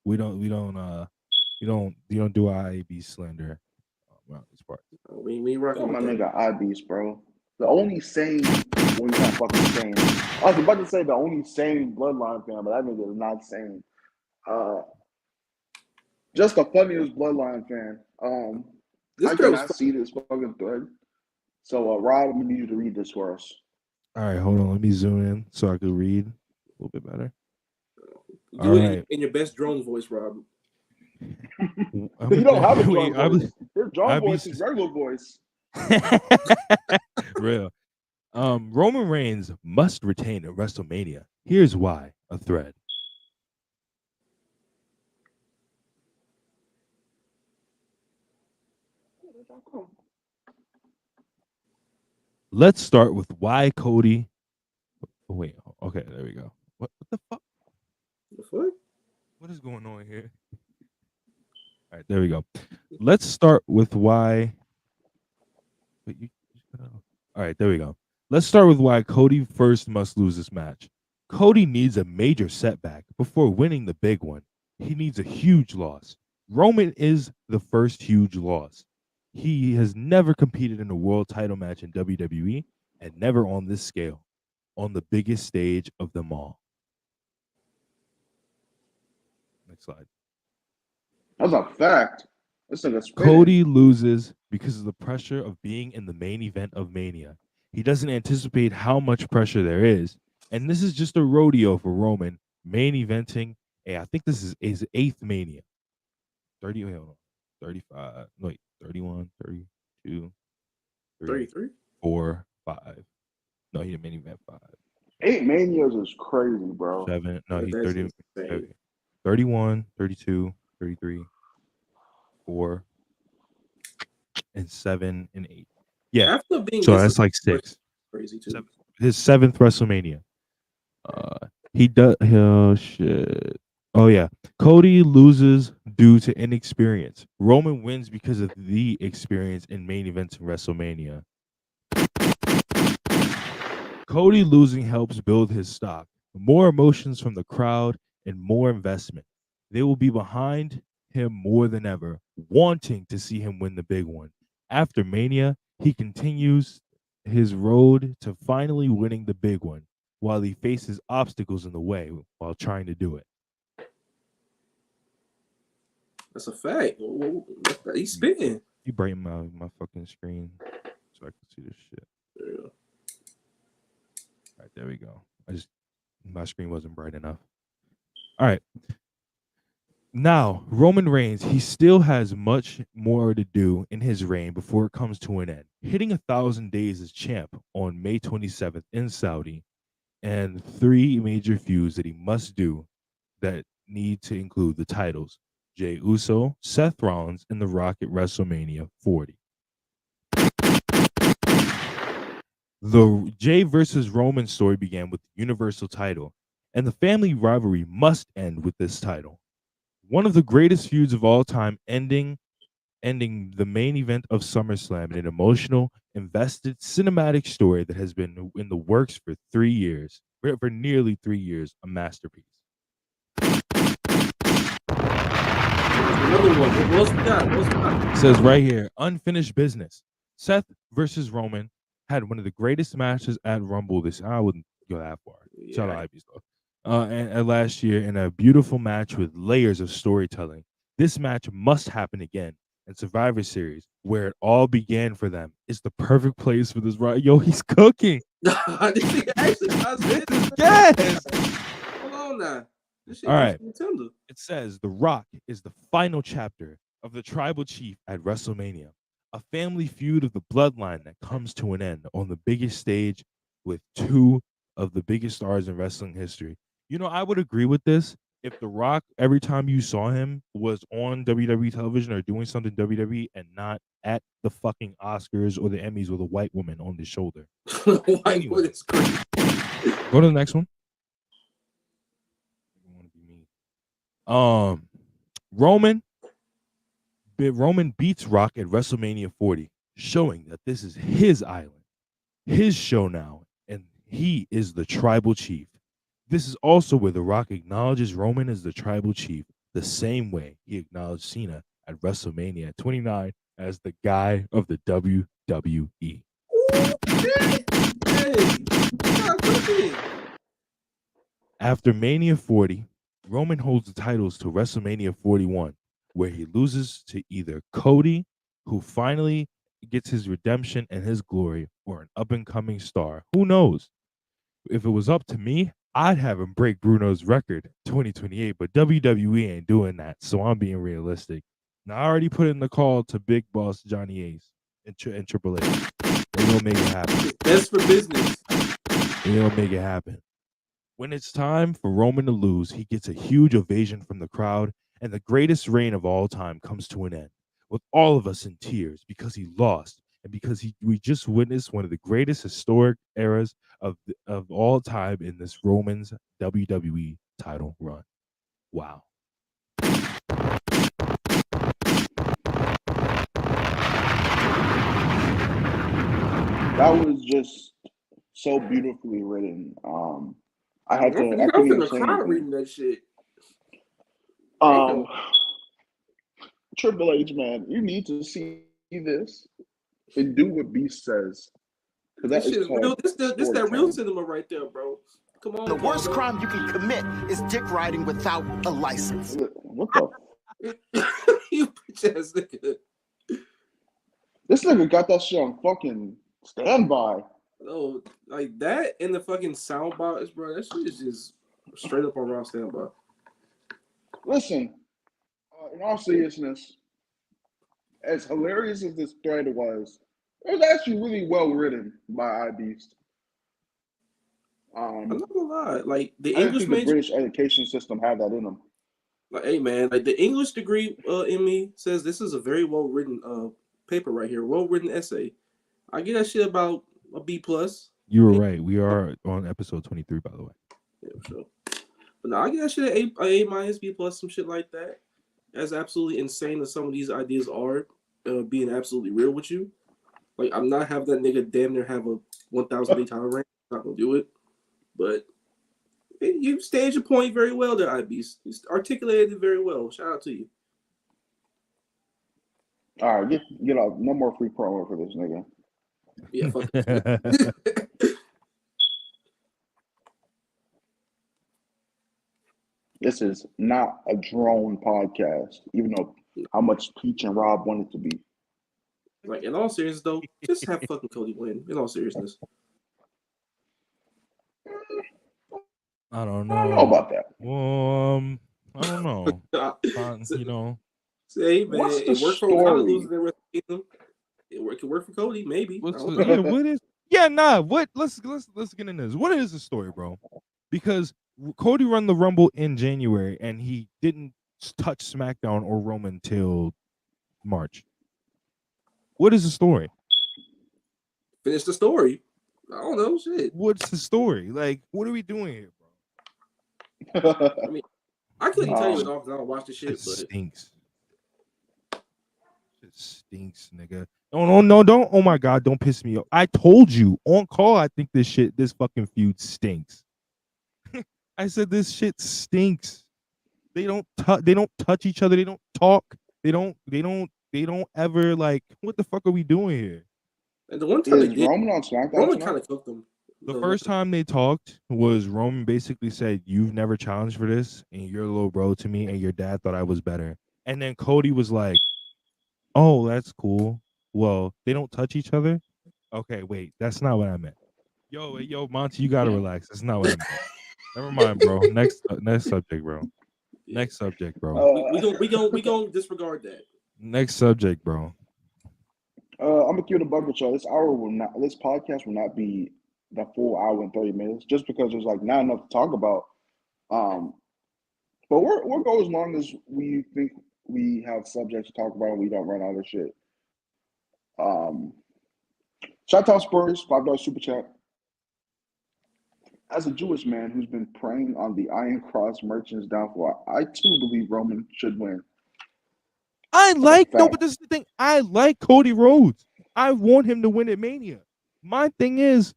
we don't do IAB slander around this part. We rocking my nigga IBs, bro. The only sane when you're not fucking sane. I was about to say the only sane bloodline fan, but that nigga is not sane. Just the funniest bloodline fan. I cannot see this fucking thread. So Rob, I'm gonna need you to read this for us. All right, hold on. Let me zoom in so I can read a little bit better. Do it in your best drone voice, Rob. You don't have a drone voice. Your drone voice is regular voice. Real. Roman Reigns must retain at WrestleMania. Here's why. A thread. Let's start with why Cody. Oh, wait, okay, there we go. What the fuck? The fuck? What is going on here? All right, there we go. Let's start with why. Wait, all right, there we go. Let's start with why Cody first must lose this match. Cody needs a major setback before winning the big one. He needs a huge loss. Roman is the first huge loss. He has never competed in a world title match in WWE and never on this scale, on the biggest stage of them all. Next slide. That's a fact. This nigga's Cody loses because of the pressure of being in the main event of Mania. He doesn't anticipate how much pressure there is, and this is just a rodeo for Roman main eventing. Hey, I think this is his 8th Mania. 30, wait, hold on. 35, wait, 31, 32, 33, 4, 5. No, he didn't main event 5. 8 Manias is crazy, bro. 7, no, he's that's 30, insane. 31, 32, 33, 4, and 7 and 8. Yeah, After being so that's like 6. Crazy too. 7. His 7th WrestleMania. He does. Oh shit. Oh yeah. Cody loses due to inexperience. Roman wins because of the experience in main events in WrestleMania. Cody losing helps build his stock. More emotions from the crowd and more investment. They will be behind him more than ever, wanting to see him win the big one. After Mania, he continues his road to finally winning the big one while he faces obstacles in the way while trying to do it. That's a fact. He's spitting. You brighten my fucking screen so I can see this shit. Yeah. All right, there we go. My screen wasn't bright enough. All right. Now, Roman Reigns, he still has much more to do in his reign before it comes to an end. Hitting 1,000 days as champ on May 27th in Saudi, and 3 major feuds that he must do that need to include the titles: Jey Uso, Seth Rollins, and The Rock at WrestleMania 40. The Jey versus Roman story began with the Universal title, and the family rivalry must end with this title. One of the greatest feuds of all time, ending the main event of SummerSlam in an emotional, invested, cinematic story that has been in the works for 3 years, for nearly 3 years, a masterpiece. Another one. What else we got? It says right here, unfinished business. Seth versus Roman had one of the greatest matches at Rumble this. I wouldn't go that far. Shout out IB's though. And last year in a beautiful match with layers of storytelling. This match must happen again. And Survivor Series, where it all began for them, is the perfect place for this. Right, yo, he's cooking. This thing actually Yes. Hold on now. This shit All right. Nintendo. It says The Rock is the final chapter of the Tribal Chief at WrestleMania, a family feud of the bloodline that comes to an end on the biggest stage with 2 of the biggest stars in wrestling history. You know, I would agree with this if The Rock, every time you saw him, was on WWE television or doing something WWE and not at the fucking Oscars or the Emmys with a white woman on his shoulder. Anyway, go to the next one. Roman beats Rock at WrestleMania 40, showing that this is his island, his show now, and he is the Tribal Chief. This is also where The Rock acknowledges Roman as the Tribal Chief, the same way he acknowledged Cena at WrestleMania 29 as the guy of the WWE. After Mania 40, Roman holds the titles to WrestleMania 41, where he loses to either Cody, who finally gets his redemption and his glory, or an up-and-coming star. Who knows? If it was up to me, I'd have him break Bruno's record 2028, but WWE ain't doing that, so I'm being realistic. Now, I already put in the call to Big Boss Johnny Ace and Triple H. They're going to make it happen. That's for business. They're going to make it happen. When it's time for Roman to lose, he gets a huge ovation from the crowd, and the greatest reign of all time comes to an end. with all of us in tears because he lost and because we just witnessed one of the greatest historic eras of all time in this Roman's WWE title run. Wow. That was just so beautifully written. I I'm couldn't finna even say cry anything. reading that shit. Triple H, man, you need to see this and do what Beast says. Because that This shit is is real. called This that real storytelling. cinema right there, bro. Come on. The worst crime you can commit is dick riding without a license. What the? You bitch ass nigga. This nigga got that shit on fucking standby. Oh, like that in the fucking sound box, bro. That shit is just straight up on raw standby. Listen, in all seriousness, as hilarious as this thread was, it was actually really well written by iBeast. I'm not gonna lie. Like the I didn't English think the major, British education system had that in them. like, hey man, like the English degree in me says this is a very well written paper right here, well written essay. I get that shit about a B plus. You were right. We are on episode 23, by the way. Yeah, sure. But no, I get that shit at A minus, B plus, some shit like that. As absolutely insane as some of these ideas are, being absolutely real with you. Like I'm not having that nigga damn near have a 1,000 day time range. I'm not gonna do it. But you staged your point very well there, IBeast. You articulated it very well. Shout out to you. All right, get off. No more free promo for this nigga. Yeah, fuck it. This is not a drone podcast, even though how much Peach and Rob want it to be. Like in all seriousness, though, just have fucking Cody win. In all seriousness, I don't I don't know know. about that. I don't know. You know, say, man, What's the it worked for Okada story? losing the Wrestle Kingdom. It could work for Cody, maybe. I what's don't the, know. yeah, what is yeah, nah. What let's get into this. What is the story, bro? Because Cody run the Rumble in January and he didn't touch SmackDown or Roman till March. What is the story? Finish the story. I don't know, shit. What's the story? Like, what are we doing here, bro? I mean, I couldn't tell you it all because I don't watch the shit, It but stinks. It stinks, nigga. No, don't. Oh my god, don't piss me off. I told you on call. I think this fucking feud stinks. I said this shit stinks. They don't touch each other. They don't talk. They don't ever like. What the fuck are we doing here? and the one time they Is did, Roman on SmackDown Roman tonight? kind of cooked them. The first time they talked was Roman basically said, "You've never challenged for this, and you're a little bro to me, and your dad thought I was better." And then Cody was like, "Oh, that's cool. Well, they don't touch each other." Okay, wait, that's not what I meant. Yo, Monty, you gotta relax. That's not what I meant. Never mind, bro. Next subject, bro. Yeah. Next subject, bro. We gon' disregard that. Next subject, bro. I'm gonna keep it a buck with y'all. This podcast will not be the full hour and 30 minutes, just because there's like not enough to talk about. But we'll go as long as we think we have subjects to talk about and we don't run out of shit. Shout out Spurs, $5 super chat. As a Jewish man who's been praying on the Iron Cross merchant's downfall, I too believe Roman should win. But this is the thing. I like Cody Rhodes. I want him to win at Mania. My thing is,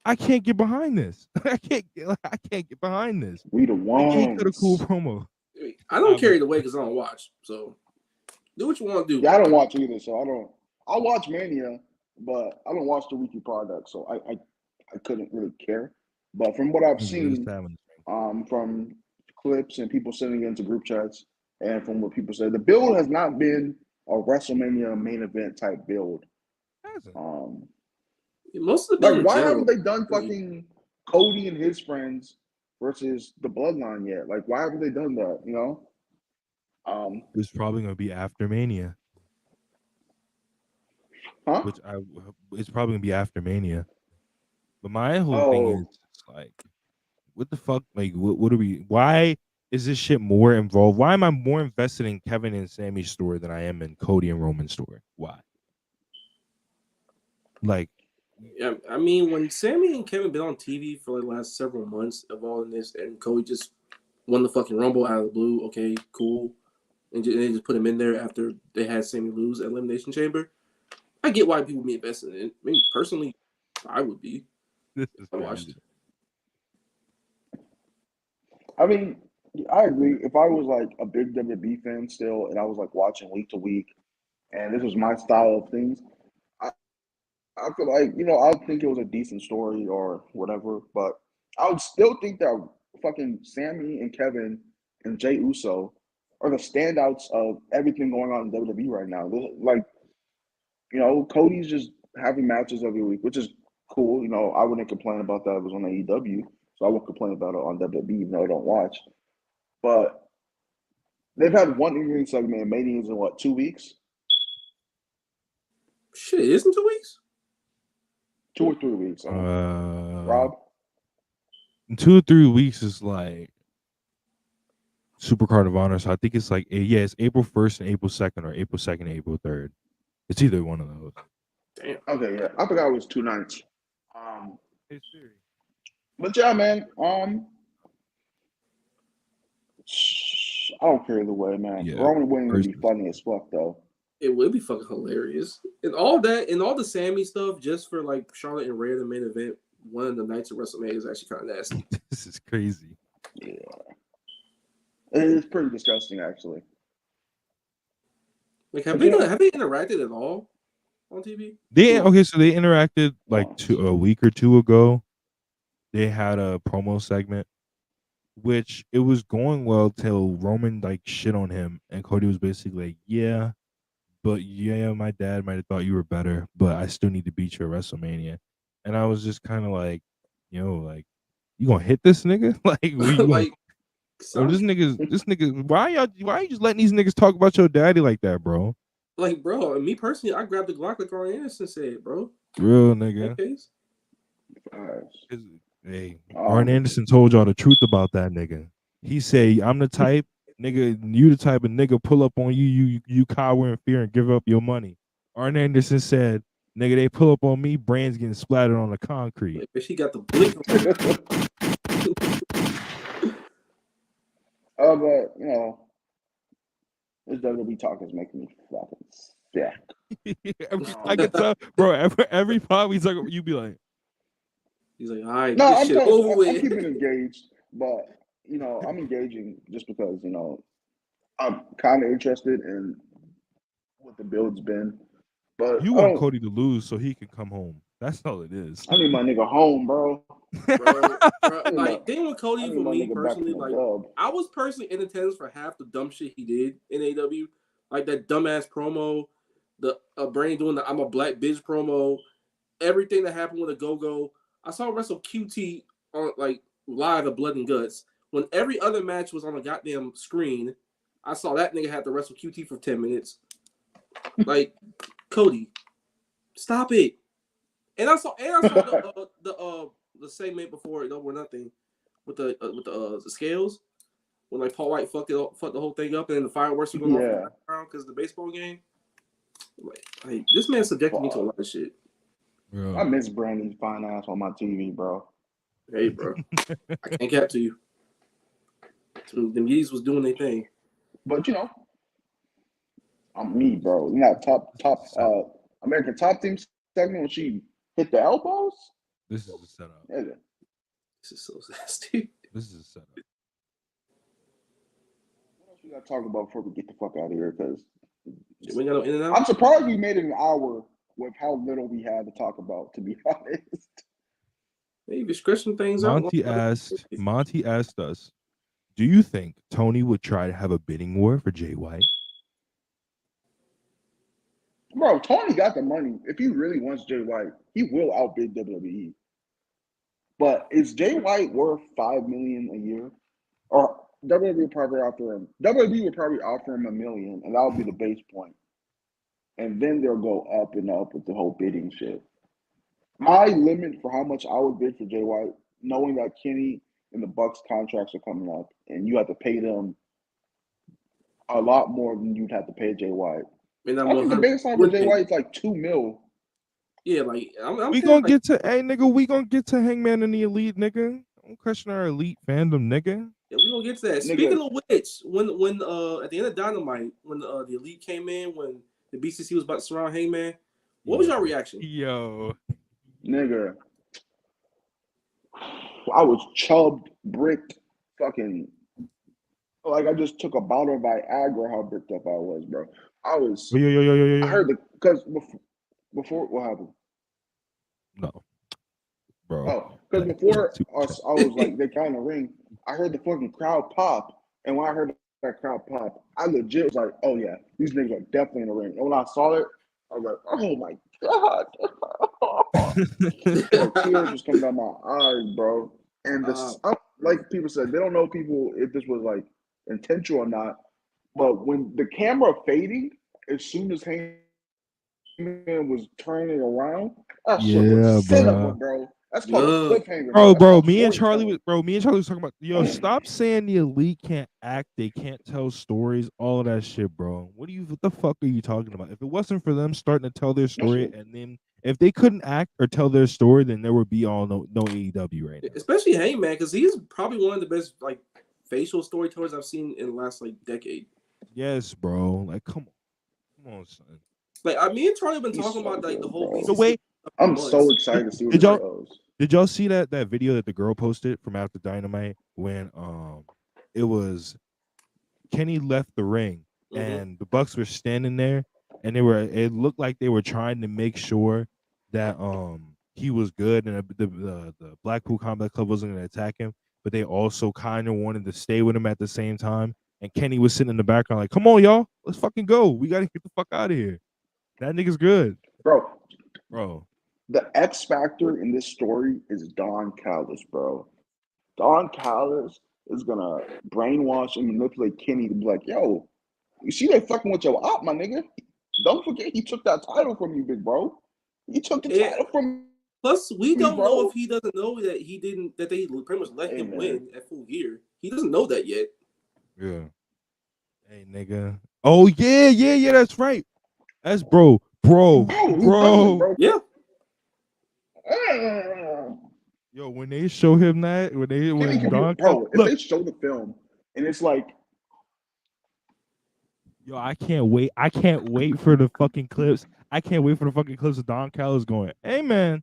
I can't get behind this. I can't get behind this. We the Like, he cut a cool ones. promo. I don't carry the weight because I don't watch. So do what you want to do. Yeah, I don't watch either, so I don't. I'll watch Mania, but I don't watch the weekly product, so I couldn't really care. But from what I've seen, from clips and people sending into group chats, and from what people say, the build has not been a WrestleMania main event type build. Most of the like, why haven't they done fucking Cody and his friends versus the Bloodline yet? Like, why haven't they done that? You know, it's probably gonna be after Mania. huh? It's probably gonna be after Mania. But my whole thing is like, what the fuck? Like, what are we? Why is this shit more involved? Why am I more invested in Kevin and Sammy's story than I am in Cody and Roman's story? Why? Like, Yeah, I mean, when Sammy and Kevin been on TV for like the last several months of all of this, and Cody just won the fucking Rumble out of the blue. Okay, cool, and they just put him in there after they had Sammy lose at Elimination Chamber. I get why people be invested in it. I mean, personally, I would be. this is I watched crazy. it. I mean, I agree. If I was like a big WWE fan still, and I was like watching week to week, and this was my style of things, I feel like, I'd think it was a decent story or whatever, but I would still think that fucking Sammy and Kevin and Jey Uso are the standouts of everything going on in WWE right now. Like, Cody's just having matches every week, which is cool. I wouldn't complain about that if it was on AEW, so I won't complain about it on WWE, even though I don't watch. But they've had one in-ring segment in Mania in what, 2 weeks? Shit, it isn't 2 weeks? 2 or 3 weeks. Rob? In 2 or 3 weeks is like Supercard of Honor. So I think it's like, it's April 1st and April 2nd, or April 2nd and April 3rd. It's either one of those. Damn. Okay, yeah. I forgot it was 2 nights. Hey Siri. But yeah, man. I don't care either way, man. Yeah, Roman winning would be versus- funny as fuck, though. It would be fucking hilarious. And all that, and all the Sammy stuff, just for like Charlotte and Rhea, the main event, one of the nights of WrestleMania is actually kind of nasty. This is crazy. Yeah. It's pretty disgusting, actually. Like, have they interacted at all on TV? So they interacted like a week or two ago. They had a promo segment, which it was going well till Roman like shit on him, and Cody was basically like, "Yeah, but my dad might have thought you were better, but I still need to beat you at WrestleMania." And I was just kind of like, like, you gonna hit this nigga? Like, Like, this nigga, why you just letting these niggas talk about your daddy like that, bro? Like, bro, and me personally, I grabbed the Glock like Arn Anderson said, bro. Real nigga. Hey, Arn Anderson told y'all the truth about that nigga. He said, "I'm the type, nigga, you the type of nigga pull up on you cower in fear and give up your money." Arn Anderson said, "Nigga, they pull up on me, brains getting splattered on the concrete." Like, she got the blick. But this WWE talk is making me fucking sick. I can tell, bro. Every time he's like, you be like, he's like, all right, no, this shit over with. I'm keeping engaged, but I'm engaging just because I'm kind of interested in what the build's been. But you want Cody to lose so he can come home. That's all it is. I need my nigga home, bro. bro like, thing with Cody for me personally, like, I was personally in attendance for half the dumb shit he did in AEW, like that dumbass promo, the Brain doing the "I'm a black bitch" promo, everything that happened with a Go-Go. I saw Wrestle QT on like live at Blood and Guts. When every other match was on a goddamn screen, I saw that nigga have to wrestle QT for 10 minutes. Like, Cody, stop it. And I saw the segment before Double or Nothing with the scales when like Paul White fucked the whole thing up, and then the fireworks were going off in the background because of the baseball game. Like, this man subjected me to a lot of shit. Bro. I miss Brandon's fine ass on my TV, bro. Hey, bro, I can't cap to you. The Yeezys was doing their thing, but I'm me, bro. You got top American Top Team segment when she hit the elbows. This is a setup. Yeah. This is so nasty. This is a setup. What else we got to talk about before we get the fuck out of here? Because we got no in and out. I'm surprised we made it an hour with how little we had to talk about. To be honest, maybe scratching things out. Monty asked us, "Do you think Tony would try to have a bidding war for Jay White?" Bro, Tony got the money. If he really wants Jay White, he will outbid WWE. But is Jay White worth $5 million a year? Or WWE would probably offer him. WWE would probably offer him $1 million, and that would be the base point. And then they'll go up and up with the whole bidding shit. My limit for how much I would bid for Jay White, knowing that Kenny and the Bucks contracts are coming up, and you have to pay them a lot more than you'd have to pay Jay White. And I think the baseline for Jay White is like $2 million. Yeah, like I'm we gonna get to we gonna get to Hangman and the Elite, nigga. Don't question our Elite fandom, nigga. Yeah, we gonna get to that. Nigga. Speaking of which, when at the end of Dynamite, when the Elite came in, when the BCC was about to surround Hangman, what was your reaction? Yo, nigga, I was chubbed, bricked, fucking like I just took a bottle of Viagra. How bricked up I was, bro. I was. Yo. I heard because before what happened? No, bro. Oh, because before us, I was like, they got in the ring. I heard the fucking crowd pop, and when I heard that crowd pop, I legit was like, oh yeah, these niggas are definitely in the ring. And when I saw it, I was like, oh my god, tears just coming down my eyes, bro. And this, like people said, they don't know people if this was like intentional or not. But when the camera fading, as soon as Hangman was turning around, that shit was cinema, bro. That's called a cliffhanger. Bro. Me and Charlie was talking about, yo, stop saying the Elite can't act, they can't tell stories, all of that shit, bro. What the fuck are you talking about? If it wasn't for them starting to tell their story, and then if they couldn't act or tell their story, then there would be no AEW right now. Especially Hangman, because he's probably one of the best like facial storytellers I've seen in the last like decade. Yes, bro. Like, come on, son. Like me and Charlie have been talking about like the whole BCC. So wait, I'm so excited to see what it goes. Did y'all see that video that the girl posted from after Dynamite when it was Kenny left the ring and the Bucks were standing there and it looked like they were trying to make sure that he was good and the Blackpool Combat Club wasn't going to attack him, but they also kind of wanted to stay with him at the same time. And Kenny was sitting in the background like, come on, y'all, let's fucking go. We got to get the fuck out of here. That nigga's good. Bro. The X factor in this story is Don Callis, bro. Don Callis is going to brainwash and manipulate Kenny to be like, yo, you see they fucking with your op, my nigga. Don't forget he took that title from you, big bro. He took the title from Plus, we don't know if he doesn't know that that they pretty much let him win at Full Gear. He doesn't know that yet. Yeah. Hey, nigga. Oh, yeah, that's right. That's bro. Yeah. Yo, when they show him that, if they show the film and it's like, yo, I can't wait. I can't wait for the fucking clips. I can't wait for the fucking clips of Don Callis going, hey man,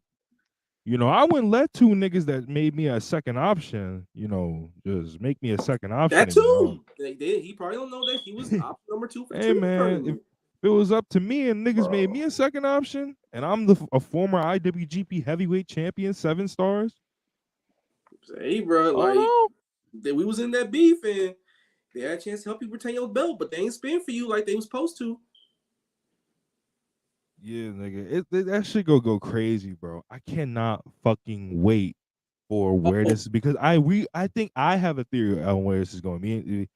I wouldn't let two niggas that made me a second option, just make me a second option. That too. He probably don't know that he was option number 2 for hey man, if it was up to me and niggas made me a second option, and I'm a former IWGP Heavyweight Champion, 7 stars. Hey, bro, we was in that beef and they had a chance to help you retain your belt, but they ain't spin for you like they was supposed to. Yeah, nigga, that shit go crazy, bro. I cannot fucking wait for where this is because I think I have a theory on where this is going.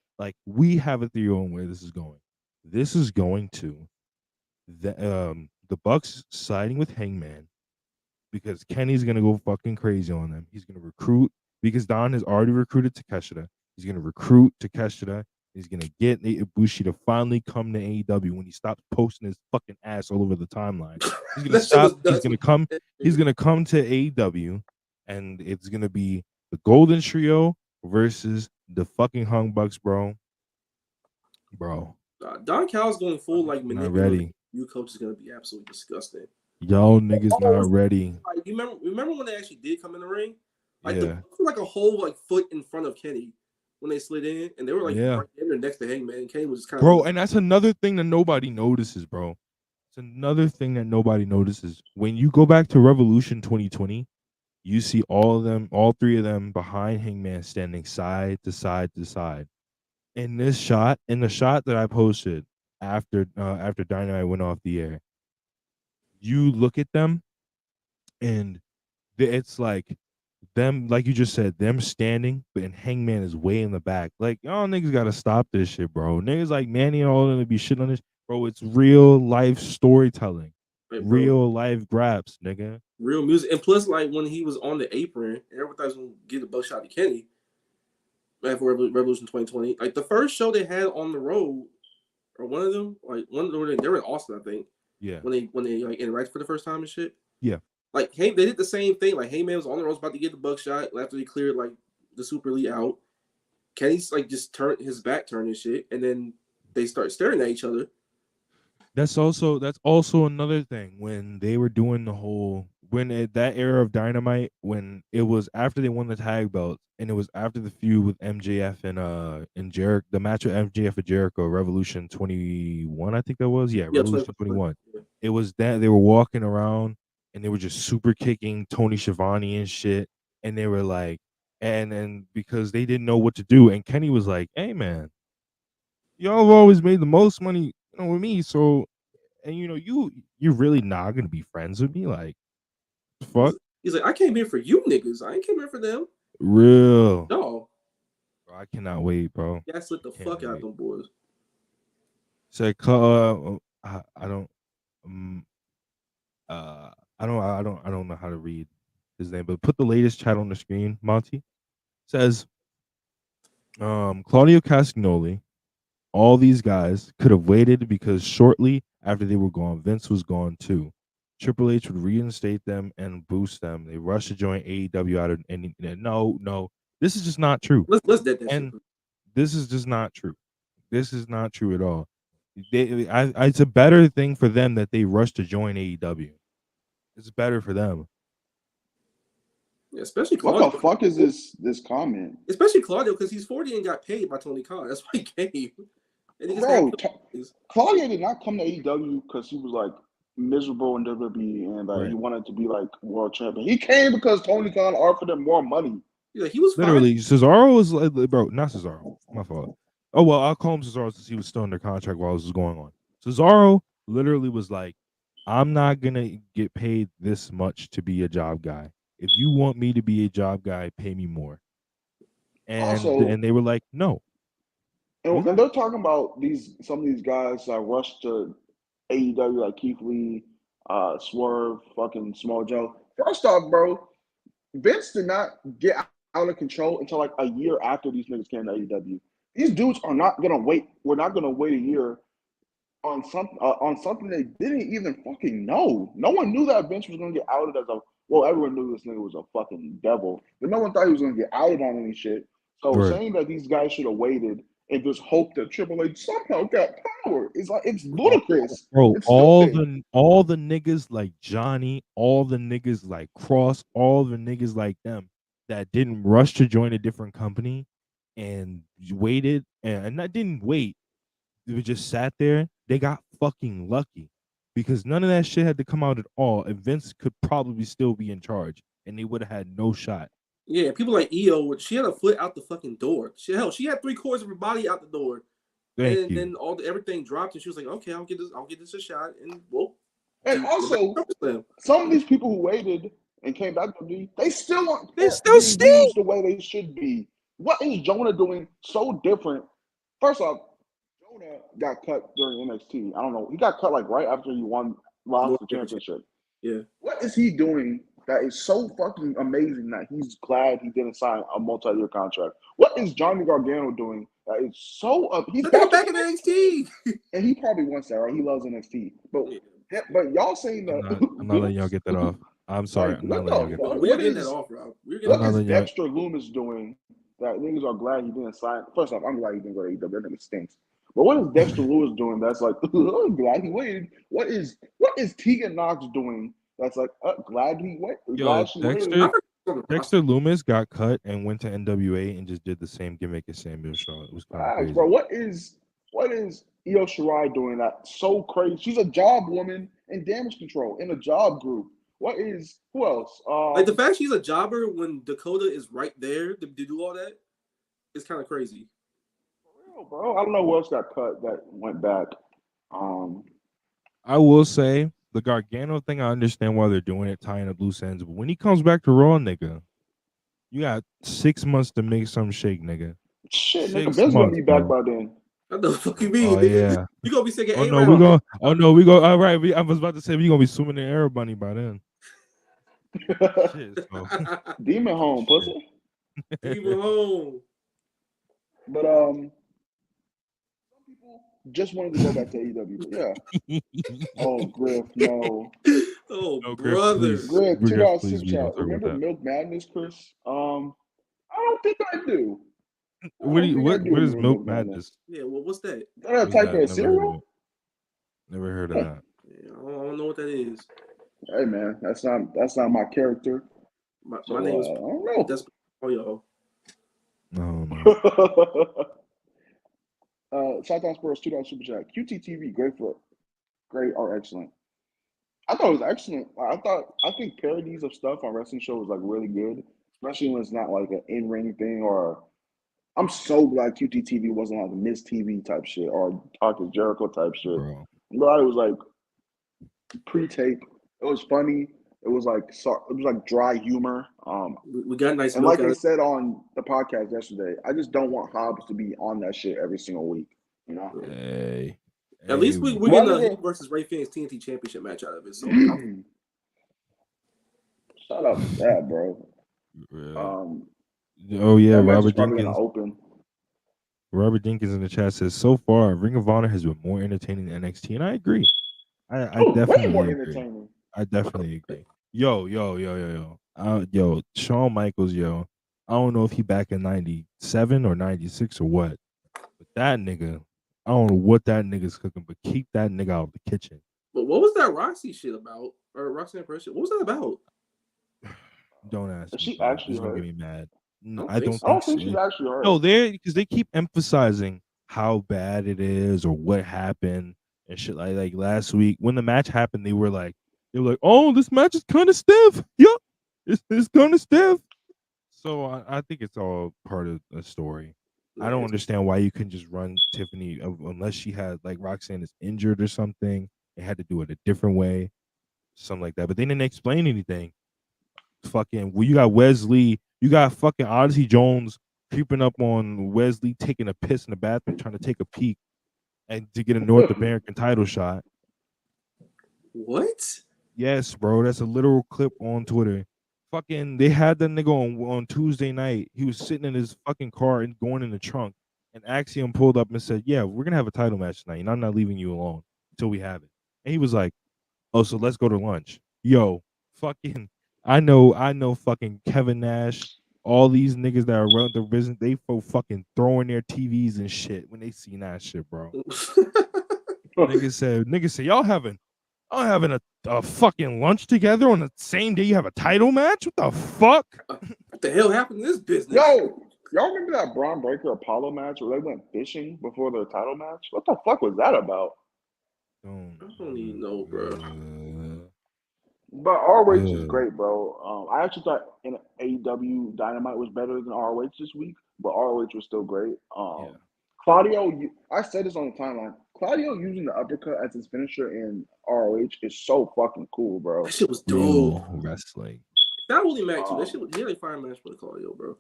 We have a theory on where this is going. This is going to the Bucks siding with Hangman because Kenny's gonna go fucking crazy on them. He's gonna recruit because Don has already recruited Takeshita. He's gonna recruit Takeshita. He's gonna get Ibushi to finally come to AEW when he stops posting his fucking ass all over the timeline. He's gonna stop. He's gonna come to AEW, and it's gonna be the Golden Trio versus the fucking Hung Bucks, bro. Don Callis going full like manipulating. You coach is gonna be absolutely disgusting. Y'all niggas not ready. Like, you remember when they actually did come in the ring? Like the Bucks were like a whole foot in front of Kenny when they slid in, and they were right there next to Hangman. And Kenny was just kind of and that's another thing that nobody notices, bro. It's another thing that nobody notices. When you go back to Revolution 2020, you see all 3 of them behind Hangman standing side to side to side. In the shot that I posted after Dynamite went off the air, you look at them, and it's like them, like you just said, them standing, but Hangman is way in the back. Like, y'all niggas gotta stop this shit, bro. Niggas like Manny and all of them be shit on this, bro. It's real life storytelling, real life graps, nigga. Real music, and plus, like when he was on the apron, and everybody was gonna give the buck shot to Kenny. after Revolution 2020. Like the first show they had on the road, or one of them, like they were in Austin, I think. Yeah. When they like interacted for the first time and shit. Yeah. Like they did the same thing. Like Heyman was on the road about to get the buckshot after he cleared like the Super Elite out. Kenny's like just turned his back and shit, and then they start staring at each other. That's also another thing when they were doing the whole that era of Dynamite, when it was after they won the tag belts and it was after the feud with MJF and Jericho, the match with MJF and Jericho, Revolution 21, I think that was. Yeah, Revolution 21. Yeah. It was that they were walking around and they were just super kicking Tony Schiavone and shit, and they were like, and because they didn't know what to do, and Kenny was like, "Hey man, y'all have always made the most money, with me, so, and you're really not gonna be friends with me, like, fuck." He's like, I came here for you niggas. I ain't came here for them. Real. No. Bro, I cannot wait, bro. Yeah, I slipped the fuck out of them boys. So I don't I don't know how to read his name, but put the latest chat on the screen. Monty says, Claudio Castagnoli, all these guys could have waited because shortly after they were gone, Vince was gone too. Triple H would reinstate them and boost them. They rushed to join AEW out of any. No, this is just not true. Let's dead that and shit. This is just not true. This is not true at all. It's a better thing for them that they rushed to join AEW. It's better for them. Yeah, especially Claudio. What the fuck is this comment? Especially Claudio, because he's 40 and got paid by Tony Khan. That's why he came. Bro, Claudio did not come to AEW because he was like miserable in WWE and Right. he wanted to be like world champion. He came because Tony Khan offered him more money. Yeah, he was literally fine. Cesaro was like, bro, not Cesaro. My fault. Oh well, I'll call him Cesaro since he was still under contract while this was going on. Cesaro literally was like, I'm not gonna get paid this much to be a job guy. If you want me to be a job guy, pay me more. And they were like, no. And they're talking about some of these guys that rushed to AEW, like Keith Lee, Swerve, fucking Small Joe. First off, bro, Vince did not get out of control until like a year after these niggas came to AEW. These dudes are not gonna wait. We're not gonna wait a year on something they didn't even fucking know. No one knew that Vince was gonna get outed as everyone knew this nigga was a fucking devil, but no one thought he was gonna get outed on any shit. So saying that these guys should have waited and just hope that Triple H somehow got power it's ludicrous. Bro, it's all the niggas like Johnny, all the niggas like Cross, all the niggas like them that didn't rush to join a different company and waited and not didn't wait. They just sat there. They got fucking lucky because none of that shit had to come out at all. And Vince could probably still be in charge, and they would have had no shot. Yeah, people like Io, she had a foot out the fucking door. She had 3/4 of her body out the door. Then everything dropped, and she was like, "Okay, I'll get this a shot." And whoa. And also, some of these people who waited and came back to me, they still aren't. They still used the way they should be. What is Jonah doing so different? First off, Jonah got cut during NXT. I don't know. He got cut like right after he lost the championship. Yeah. What is he doing that is so fucking amazing that he's glad he didn't sign a multi-year contract? What is Johnny Gargano doing that is so he's back in NXT? And he probably wants that, right? He loves NXT. But y'all saying that I'm not letting y'all get that off. I'm sorry. I'm not letting y'all get that off. We're getting that off, Rob. What is Dexter Lumis doing that niggas are glad he didn't sign? First off, I'm glad he didn't go to AEW. That nigga stinks. But what is Dexter Lewis doing that's like, I'm glad he waited? What is Tegan Knox doing that's like, glad he waited? Yo, Dexter Lumis got cut and went to NWA and just did the same gimmick as Samuel Shaw. It was kind of crazy. Bro, what is Io Shirai doing that's so crazy? She's a job woman in Damage Control in a job group. Who else? Like the fact she's a jobber when Dakota is right there to do all that is kind of crazy. Bro, I don't know who else got cut that went back. I will say the Gargano thing, I understand why they're doing it, tying up loose ends. But when he comes back to Raw, nigga, you got 6 months to make some shake, nigga. Shit, nigga, Vince gonna be back by then. What the fuck you mean? Oh yeah, you gonna be sick of we go. All right, I was about to say we gonna be swimming in Air Bunny by then. Shit, Demon home, pussy. Demon home. But some people just wanted to go back to AEW. But yeah. Oh, Griff, no. Oh, No, Griff, brother. please. Griff, Griff, $2 please, super we don't chat. talk about Remember that. Milk Madness, Chris? I don't think I do. What is remember Milk Madness? Yeah, well, what's that? Is that a What's type that? of Never heard of cereal? it. Never heard of that. Yeah, I don't know what that is. Hey man, that's not my character. My So, name is I don't know. that's all y'all. No, no. Shotdown Sports $2 super chat. QTTV, great or excellent. I thought it was excellent. I think parodies of stuff on wrestling shows like really good, especially when it's not like an in-ring thing. Or I'm so glad QTTV wasn't like a Miss TV type shit or Talk is Jericho type shit. Bro. I'm glad it was like pre-tape. It was funny. It was like dry humor. We got nice And milk like out I of said on the podcast yesterday, I just don't want Hobbs to be on that shit every single week. You know. Hey. At least we're Why getting a did him versus Ray Phoenix TNT Championship match out of it. So Shout out to that, bro. Oh yeah, That match is Robert probably Jenkins. gonna open. Robert Jenkins in the chat says, so far, Ring of Honor has been more entertaining than NXT, and I agree. I Way definitely more agree. entertaining. I definitely agree. Yo. Yo, Shawn Michaels, yo. I don't know if he back in 97 or 96 or what. But that nigga, I don't know what that nigga's cooking, but keep that nigga out of the kitchen. But what was that Roxy shit about? Or Roxanne Perez shit? What was that about? Don't ask Is me. she Bro. actually It's gonna hurt? get me mad. No, I don't I don't think think she's actually hurt. No, because they keep emphasizing how bad it is or what happened and shit. Like last week when the match happened, they were like, oh, this match is kind of stiff. Yup, it's kind of stiff. So I think it's all part of the story. I don't understand why you couldn't just run Tiffany unless she had like Roxanne is injured or something. They had to do it a different way, something like that. But they didn't explain anything. Fucking, well, you got Wesley, you got fucking Odyssey Jones creeping up on Wesley, taking a piss in the bathroom, trying to take a peek and to get a North American title shot. What? Yes, bro, that's a literal clip on Twitter. Fucking, they had that nigga on Tuesday night. He was sitting in his fucking car and going in the trunk, and Axiom pulled up and said, "Yeah, we're gonna have a title match tonight, and I'm not leaving you alone until we have it." And he was like, "Oh, so let's go to lunch." Yo, fucking, I know fucking Kevin Nash, all these niggas that are running the business, they fucking throwing their TVs and shit when they see that shit, bro. Niggas say, y'all having a fucking lunch together on the same day you have a title match? What the fuck? What the hell happened in this business? Yo, y'all remember that Braun Breaker Apollo match where they went fishing before their title match? What the fuck was that about? I don't even know, bro. But ROH is great, bro. I actually thought in AEW Dynamite was better than ROH this week, but ROH was still great. Claudio, I said this on the timeline. Claudio using the uppercut as his finisher in ROH is so fucking cool, bro. That shit was dope. Wrestling. That Willie Mack too. That shit was like fire match for the Claudio, bro.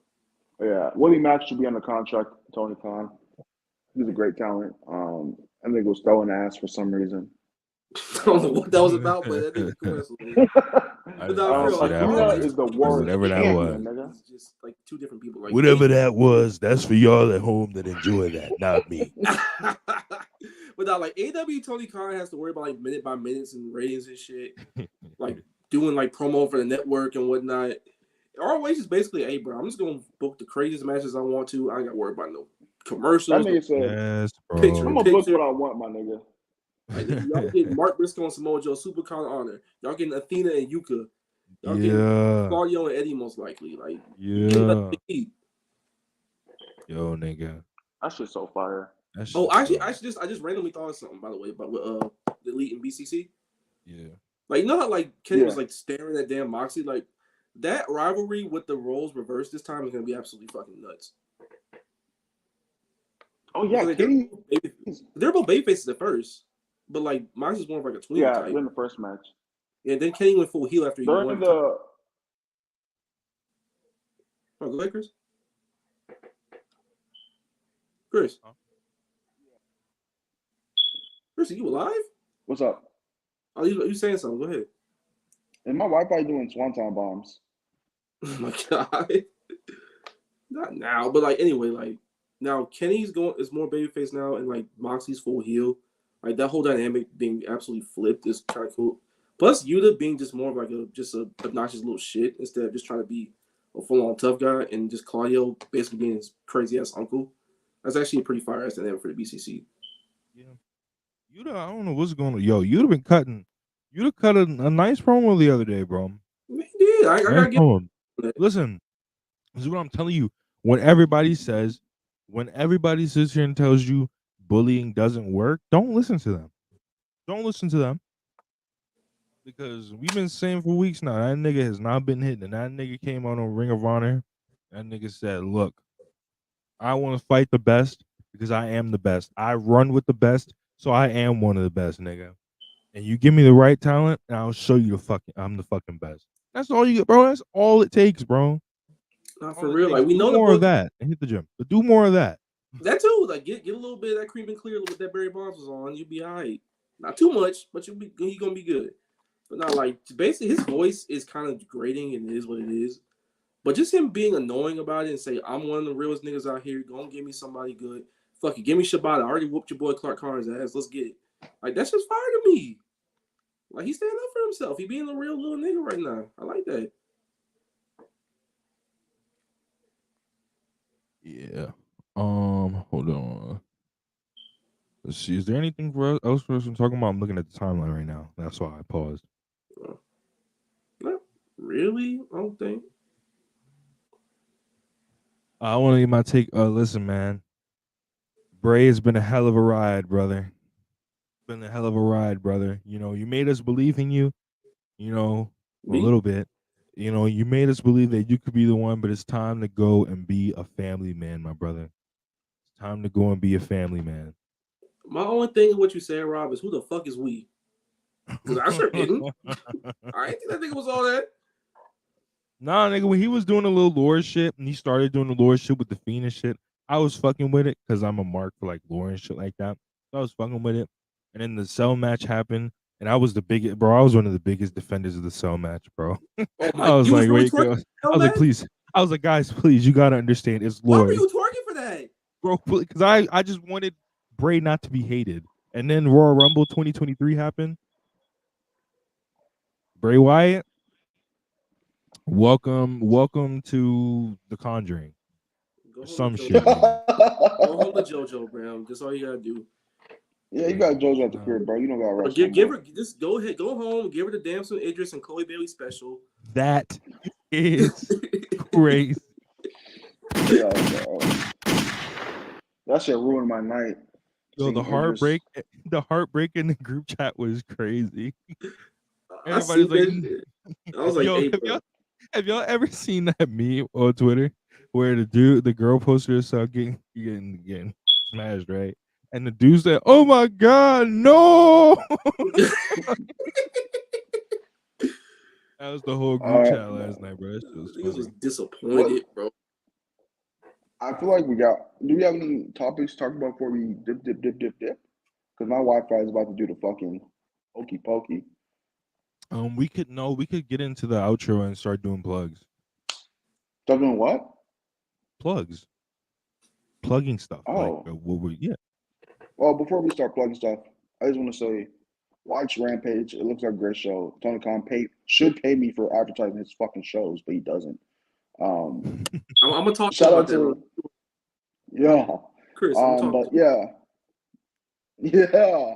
Yeah, Willie Mack should be on the contract. Tony Khan, he's a great talent. I think it was throwing ass for some reason. I don't know what that was about, but that nigga could wrestle. Athena is the worst. Whatever that was. It's just like two different people. Like whatever that was, that's for y'all at home that enjoy that, not me. But now, like AEW, Tony Khan has to worry about like minute by minutes and ratings and shit, like doing like promo for the network and whatnot. ROH is basically, hey, bro, I'm just gonna book the craziest matches I want to. I ain't got to worry about no commercials. That nigga said, yes, bro. I'm gonna book what I want, my nigga. Like, y'all getting Mark Briscoe and Samoa Joe, Super Con Honor. Y'all getting Athena and Yuka. Y'all getting Claudio and Eddie most likely. Like, Yo, nigga. That shit's so fire. I just randomly thought of something, by the way, about with the Elite and BCC. Yeah. Like, you know how like Kenny was like staring at damn Moxley? Like, that rivalry with the roles reversed this time is gonna be absolutely fucking nuts. Oh yeah, like, Kenny. They're both babyfaces at first, but like Moxley's more of like a tween type. Yeah, in the first match. Yeah, then Kenny went full heel after he won. Oh, go ahead, Chris. Chris, are you alive? What's up? Oh, you saying something? Go ahead. And my Wi-Fi doing swanton bombs. Oh my god! Not now, but like anyway, like Now Kenny's is more babyface now, and like Moxie's full heel. Like that whole dynamic being absolutely flipped is kind of cool. Plus Yuta being just more of like a obnoxious little shit instead of just trying to be a full on tough guy, and just Claudio basically being his crazy ass uncle. That's actually a pretty fire ass dynamic for the BCC. Yeah. Yuta, I don't know what's going on. Yo, Yuta cut a nice promo the other day, bro. He did. I gotta Nice give promo. him Listen, this is what I'm telling you. When everybody sits here and tells you bullying doesn't work, don't listen to them. Don't listen to them. Because we've been saying for weeks now, that nigga has not been hitting. And that nigga came on Ring of Honor. That nigga said, look, I want to fight the best because I am the best. I run with the best, so I am one of the best, nigga. And you give me the right talent, and I'll show you I'm the fucking best. That's all you get, bro. That's all it takes, bro. Not for real. Like we do know more of that and hit the gym, but do more of that. That too. Like get a little bit of that cream and clear with that Barry Bonds was on. You'll be all right. Not too much, but he gonna be good. But not like basically his voice is kind of grating and it is what it is. But just him being annoying about it and say, I'm one of the realest niggas out here. Go and give me somebody good. Fuck it. Give me Shibata. I already whooped your boy Clark Connor's ass. Let's get it. Like, that's just fire to me. Like, he's standing up for himself. He being a real little nigga right now. I like that. Yeah. Hold on. Let's see. Is there anything else for us to talk about? I'm looking at the timeline right now. That's why I paused. Not really. I don't think. I want to get my take. Listen, man. Bray has been a hell of a ride, brother. Been a hell of a ride, brother. You know, you made us believe in you. You know, a little bit. You know, you made us believe that you could be the one, but it's time to go and be a family man, my brother. It's time to go and be a family man. My only thing of what you said, Rob, is who the fuck is we? Because I sure didn't. I didn't think that nigga was all that. Nah, nigga, when he was doing a little lore shit and he started doing the lore shit with the Fiend and shit, I was fucking with it because I'm a mark for like lore and shit like that. So I was fucking with it. And then the cell match happened, and I was the biggest, bro. I was one of the biggest defenders of the cell match, bro. Oh my, I was like, really wait, I was like, please. I was like, guys, please, you gotta understand, it's lore. Why were you twerking for that? Bro, because I just wanted Bray not to be hated. And then Royal Rumble 2023 happened. Bray Wyatt, welcome to The Conjuring. Some shit. Go home to JoJo, bro. That's all you gotta do. Yeah, you got JoJo at the crib, bro. You don't gotta rush. Give her just go ahead, go home, give her the Damsel Idris and Chloe Bailey special. That is crazy. Yeah, that shit ruined my night. Yo, the heartbreak in the group chat was crazy. Everybody's like, I was like, yo, hey, have y'all ever seen that meme on Twitter where the girl posted herself getting smashed, right? And the dude said, "Oh my god, no!" That was the whole group chat last night, bro. He was disappointed, bro. I feel like do we have any topics to talk about before we dip? Because my Wi-Fi is about to do the fucking hokey pokey. We could get into the outro and start doing plugs. Start doing what? Plugs. Plugging stuff. Oh. Yeah. Well, before we start plugging stuff, I just want to say, watch Rampage. It looks like a great show. Tony Khan should pay me for advertising his fucking shows, but he doesn't. I'm gonna talk shout about out to that. Yeah. Chris, but yeah. Yeah.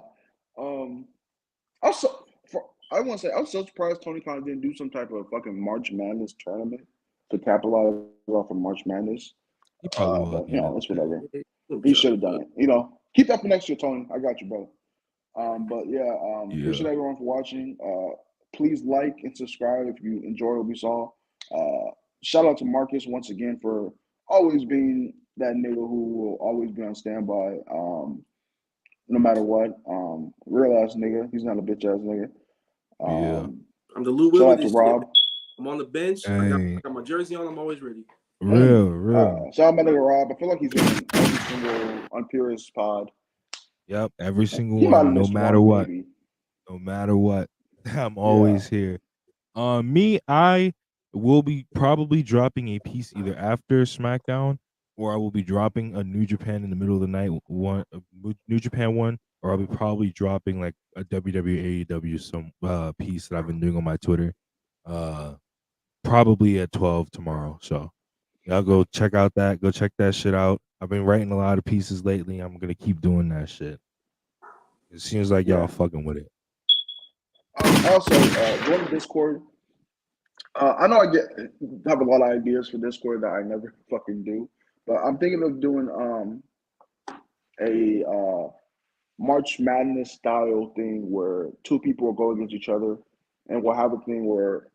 I want to say, I was so surprised Tony Khan didn't do some type of fucking March Madness tournament to capitalize off of March Madness. He probably will. But, it's whatever. He should have done it. Keep that for next year, Tony. I got you, brother. Appreciate everyone for watching. Please like and subscribe if you enjoy what we saw. Shout out to Marcus once again for always being that nigga who will always be on standby, no matter what. Real ass nigga. He's not a bitch ass nigga. I'm the Lou Shout Will out to Rob. I'm on the bench. I got my jersey on. I'm always ready. Real. Shout out my nigga Rob. I feel like he's in every single UnPurists pod. Yep, every single one, no matter what. Maybe. No matter what. I'm always here. Me, I will be probably dropping a piece either after SmackDown or I will be dropping a New Japan in the middle of the night New Japan one, or I'll be probably dropping like a WWE AEW some piece that I've been doing on my Twitter, probably at 12 tomorrow. So y'all go check out that. Go check that shit out. I've been writing a lot of pieces lately. I'm gonna keep doing that shit. It seems like y'all fucking with it. Also, join the Discord. I know I have a lot of ideas for Discord that I never fucking do, but I'm thinking of doing a March Madness style thing where two people will go against each other, and we'll have a thing where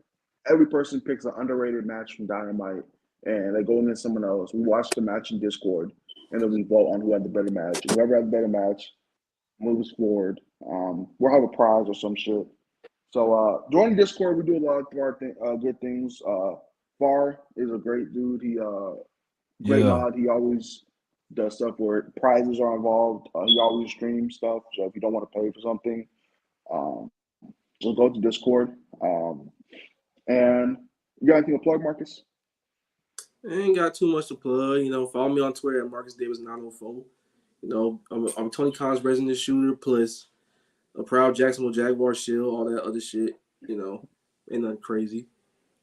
every person picks an underrated match from Dynamite, and they go against someone else. We watch the match in Discord, and then we vote on who had the better match. And whoever had the better match moves forward. We'll have a prize or some shit. So join Discord. We do a lot of good things. Far is a great dude. He great mod. He always does stuff where prizes are involved. He always streams stuff. So if you don't want to pay for something, just go to Discord. And you got anything to plug, Marcus? I ain't got too much to plug. Follow me on Twitter at MarcusDavis904. I'm Tony Khan's resident shooter plus a proud Jacksonville Jaguar shield, all that other shit. Ain't nothing crazy.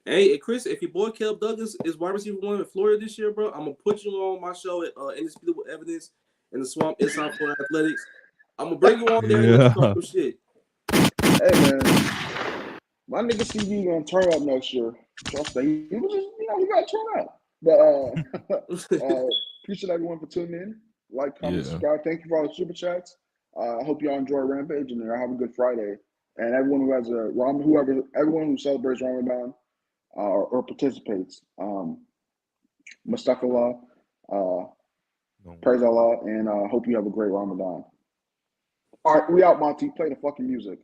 Hey, Chris, if your boy Caleb Douglas is wide receiver 1 in Florida this year, bro, I'm gonna put you on my show at Indisputable Evidence in the Swamp Inside Florida Athletics. I'm gonna bring you on there and let you talk your shit. Hey man, my nigga CV gonna turn up next year. Trust me, he was just, he got to turn up. But appreciate everyone for tuning in. Like, comment, subscribe. Thank you for all the super chats. I hope y'all enjoy Rampage and have a good Friday. And everyone who has everyone who celebrates Ramadan or participates, Mustafa praise Allah, and hope you have a great Ramadan. All right, we out, Monty. Play the fucking music.